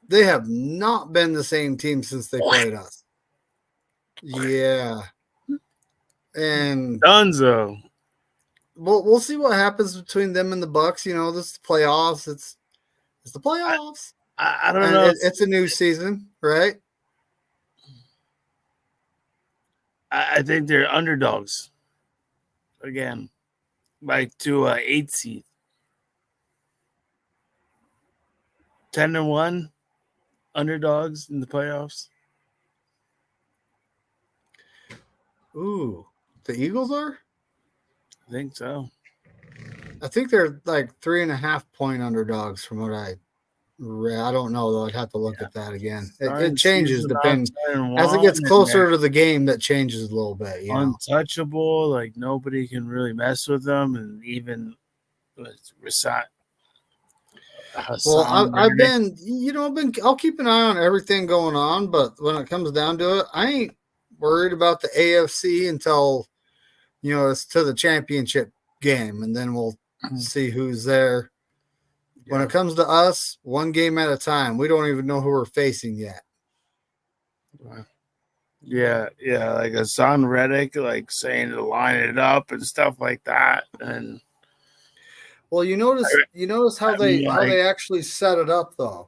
They have not been the same team since they played us. Yeah. And Dunzo. We'll see what happens between them and the Bucks. This is the playoffs. It's the playoffs. I don't know. It's a new season, right? I think they're underdogs again, like to 8 seed, 10-1 underdogs in the playoffs. Ooh, the Eagles are? I think so. I think they're like 3.5 point underdogs from what I read. I don't know though. I'd have to look at that again. It changes depending as it gets closer to the game. That changes a little bit. Untouchable, like nobody can really mess with them, and even Rasat. Well, I'll keep an eye on everything going on, but when it comes down to it, I ain't worried about the AFC until it's to the championship game, and then we'll see who's there. When it comes to us, 1 game at a time. We don't even know who we're facing yet. Yeah, like Hassan Reddick, like saying to line it up and stuff like that. And well, you notice how they actually set it up though.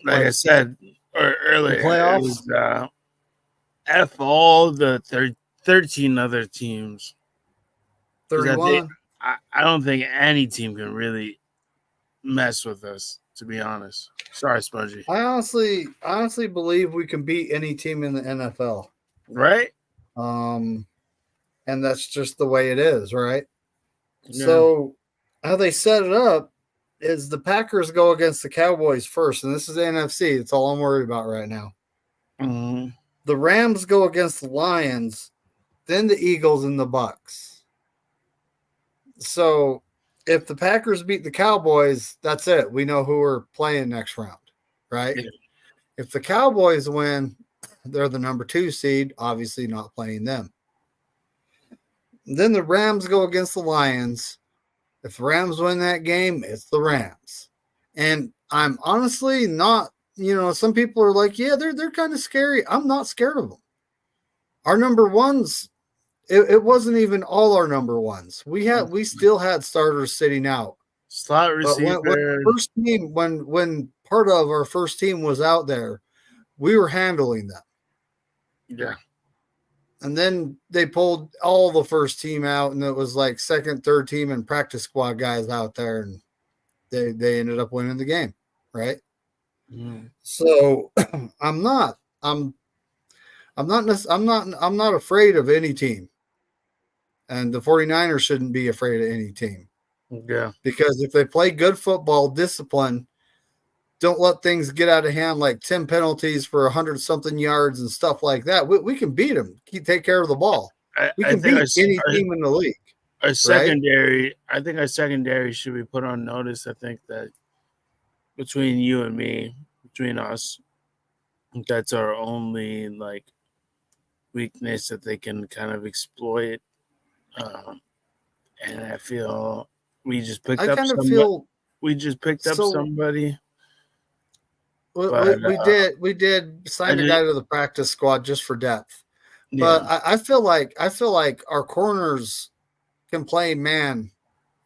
Like I said earlier, playoffs. It was, F all the 13 other teams. 31. I don't think any team can really mess with us, to be honest. Sorry, Spongy. I honestly believe we can beat any team in the NFL. Right? And that's just the way it is, right? Yeah. So how they set it up is the Packers go against the Cowboys first, and this is the NFC. That's all I'm worried about right now. Mm-hmm. The Rams go against the Lions, then the Eagles and the Bucks. So if the Packers beat the Cowboys, that's it. We know who we're playing next round, right? Yeah. If the Cowboys win, They're the number 2 seed, obviously not playing them. Then the Rams go against the Lions. If the Rams win that game, it's the Rams. And I'm honestly not, some people are like, yeah, they're kind of scary. I'm not scared of them. Our number ones, it wasn't even all our number ones. We still had starters sitting out. Slot receiver. But when part of our first team was out there, we were handling them. Yeah. And then they pulled all the first team out, and it was like second, third team, and practice squad guys out there, and they ended up winning the game, right? Mm. So I'm not afraid of any team, and the 49ers shouldn't be afraid of any team. Yeah, because if they play good football, discipline, don't let things get out of hand like 10 penalties for 100-something yards and stuff like that. We can beat them. Take care of the ball. We can beat any team in the league. Our secondary, I think our secondary should be put on notice. I think that between you and me, between us, that's our only weakness that they can kind of exploit. And I feel we just picked up somebody. We did sign a guy to the practice squad just for depth. But yeah. I feel like our corners can play man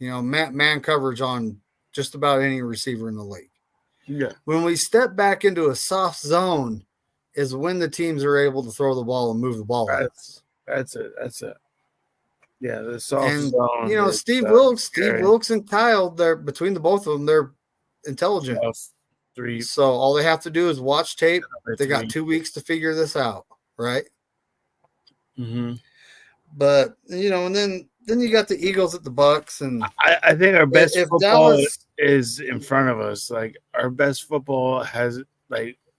coverage on just about any receiver in the league. Yeah. When we step back into a soft zone is when the teams are able to throw the ball and move the ball. That's it. Yeah, the soft zone. Steve Wilkes and Kyle, they're between the both of them, they're intelligent. So all they have to do is watch tape. They got 2 weeks to figure this out, right? Mm-hmm. But and then you got the Eagles at the Bucks, and I think our best football is in front of us. Like our best football has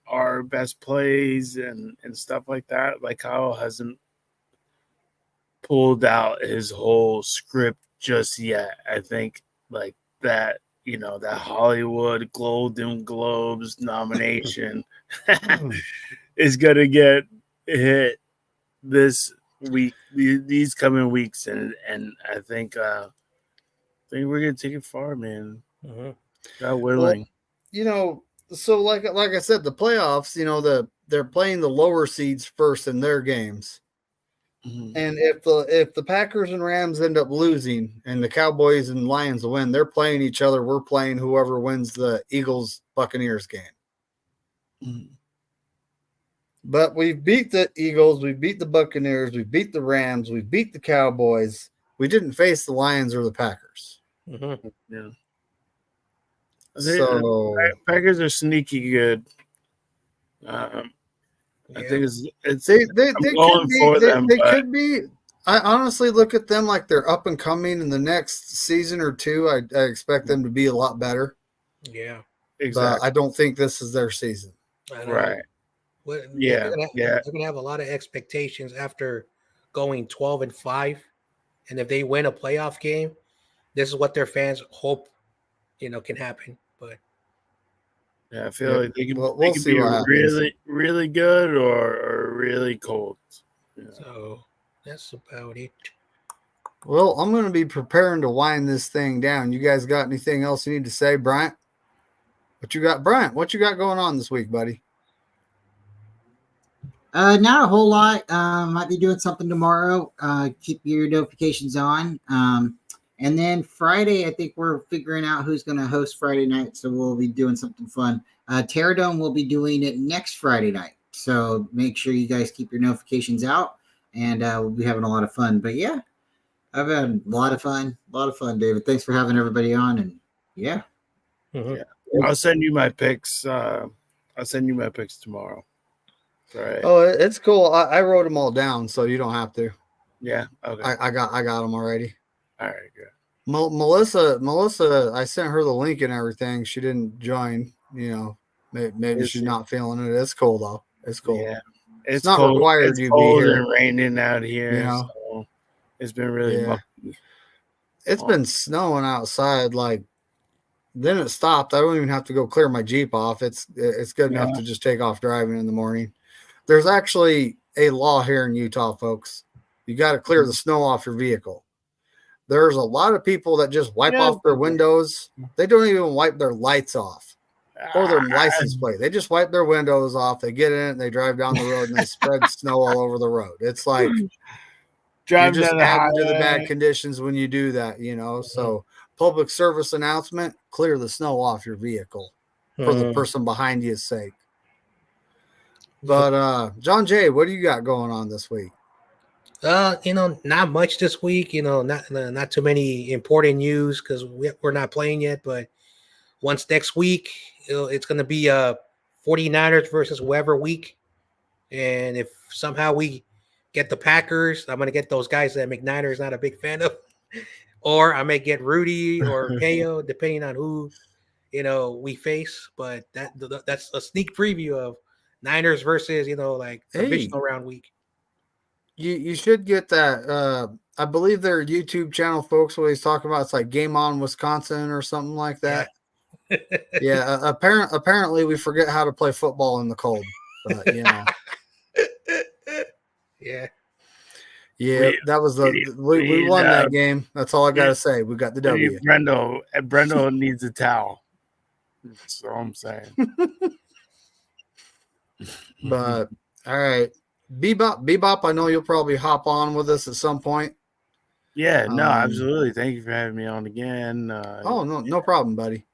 our best plays and stuff like that. Like Kyle hasn't pulled out his whole script just yet. I think that. That Hollywood Golden Globes nomination is going to get hit this week, these coming weeks, and I think we're going to take it far, man. Mm-hmm. God willing. Well, so like I said, the playoffs, they're playing the lower seeds first in their games. Mm-hmm. And if the Packers and Rams end up losing and the Cowboys and Lions win, they're playing each other. We're playing whoever wins the Eagles-Buccaneers game. Mm-hmm. But we beat the Eagles, we beat the Buccaneers, we beat the Rams, we beat the Cowboys. We didn't face the Lions or the Packers. Mm-hmm. Yeah. So Packers are sneaky good. I think it's they could be. I honestly look at them like they're up and coming in the next season or two. I expect them to be a lot better. Yeah, exactly. But I don't think this is their season. Right. They're gonna have a lot of expectations after going 12-5, and if they win a playoff game, this is what their fans hope can happen. But yeah, I feel like they can be really, really good or really cold. Yeah. So that's about it. Well, I'm going to be preparing to wind this thing down. You guys got anything else you need to say, Bryant? What you got going on this week, buddy? Not a whole lot. Might be doing something tomorrow. Keep your notifications on. And then Friday, I think we're figuring out who's going to host Friday night. So we'll be doing something fun. Terradome will be doing it next Friday night. So make sure you guys keep your notifications out, and we'll be having a lot of fun. But yeah, I've had a lot of fun, David. Thanks for having everybody on. And yeah. Mm-hmm. Yeah. I'll send you my picks. Tomorrow. Right. Oh, it's cool. I wrote them all down, so you don't have to. Yeah. Okay. I got them already. All right, good. Melissa, I sent her the link and everything. She didn't join. Maybe she's not feeling it. It's cool though. It's cool. Yeah, it's not cold. required it's you cold be here. And raining out here. So it's been really mucky. It's been snowing outside. Then it stopped. I don't even have to go clear my Jeep off. It's good enough to just take off driving in the morning. There's actually a law here in Utah, folks. You got to clear the snow off your vehicle. There's a lot of people that just wipe off their windows. They don't even wipe their lights off or their license plate. They just wipe their windows off. They get in it and they drive down the road and they spread snow all over the road. It's like you're just adding to the bad conditions when you do that, you know. So public service announcement, clear the snow off your vehicle for the person behind you's sake. But John Jay, what do you got going on this week? Not much this week. Not too many important news because we're not playing yet. But once next week, it's going to be 49ers versus whoever week. And if somehow we get the Packers, I'm going to get those guys that McNider's not a big fan of. Or I may get Rudy or KO, depending on who, we face. But that's a sneak preview of Niners versus, divisional round week. You should get that. I believe their YouTube channel, folks, what he's talking about, it's like Game On Wisconsin or something like that. Yeah. Apparently we forget how to play football in the cold. But, Yeah. Yeah, that was we won that game. That's all I gotta say. We got the W. Brendo needs a towel. That's all I'm saying. But all right. Bebop, I know you'll probably hop on with us at some point. Yeah, no, absolutely. Thank you for having me on again. No problem, buddy.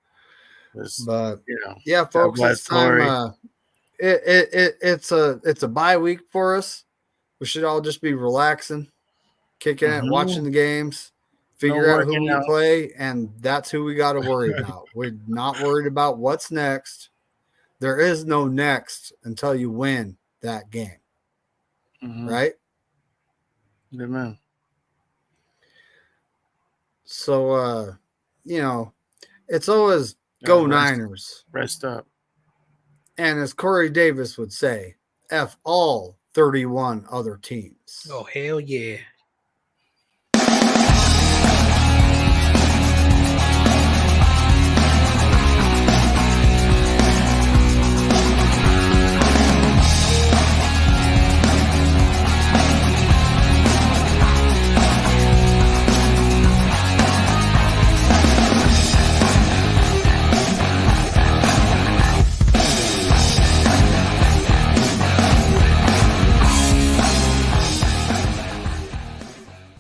But yeah, folks, it's Korey. time. It's a bye week for us. We should all just be relaxing, kicking it, watching the games, figure out who we play, and that's who we got to worry about. We're not worried about what's next. There is no next until you win that game. Right? Amen. So, it's always go Niners. Rest up. And as Corey Davis would say, F all 31 other teams. Oh, hell yeah.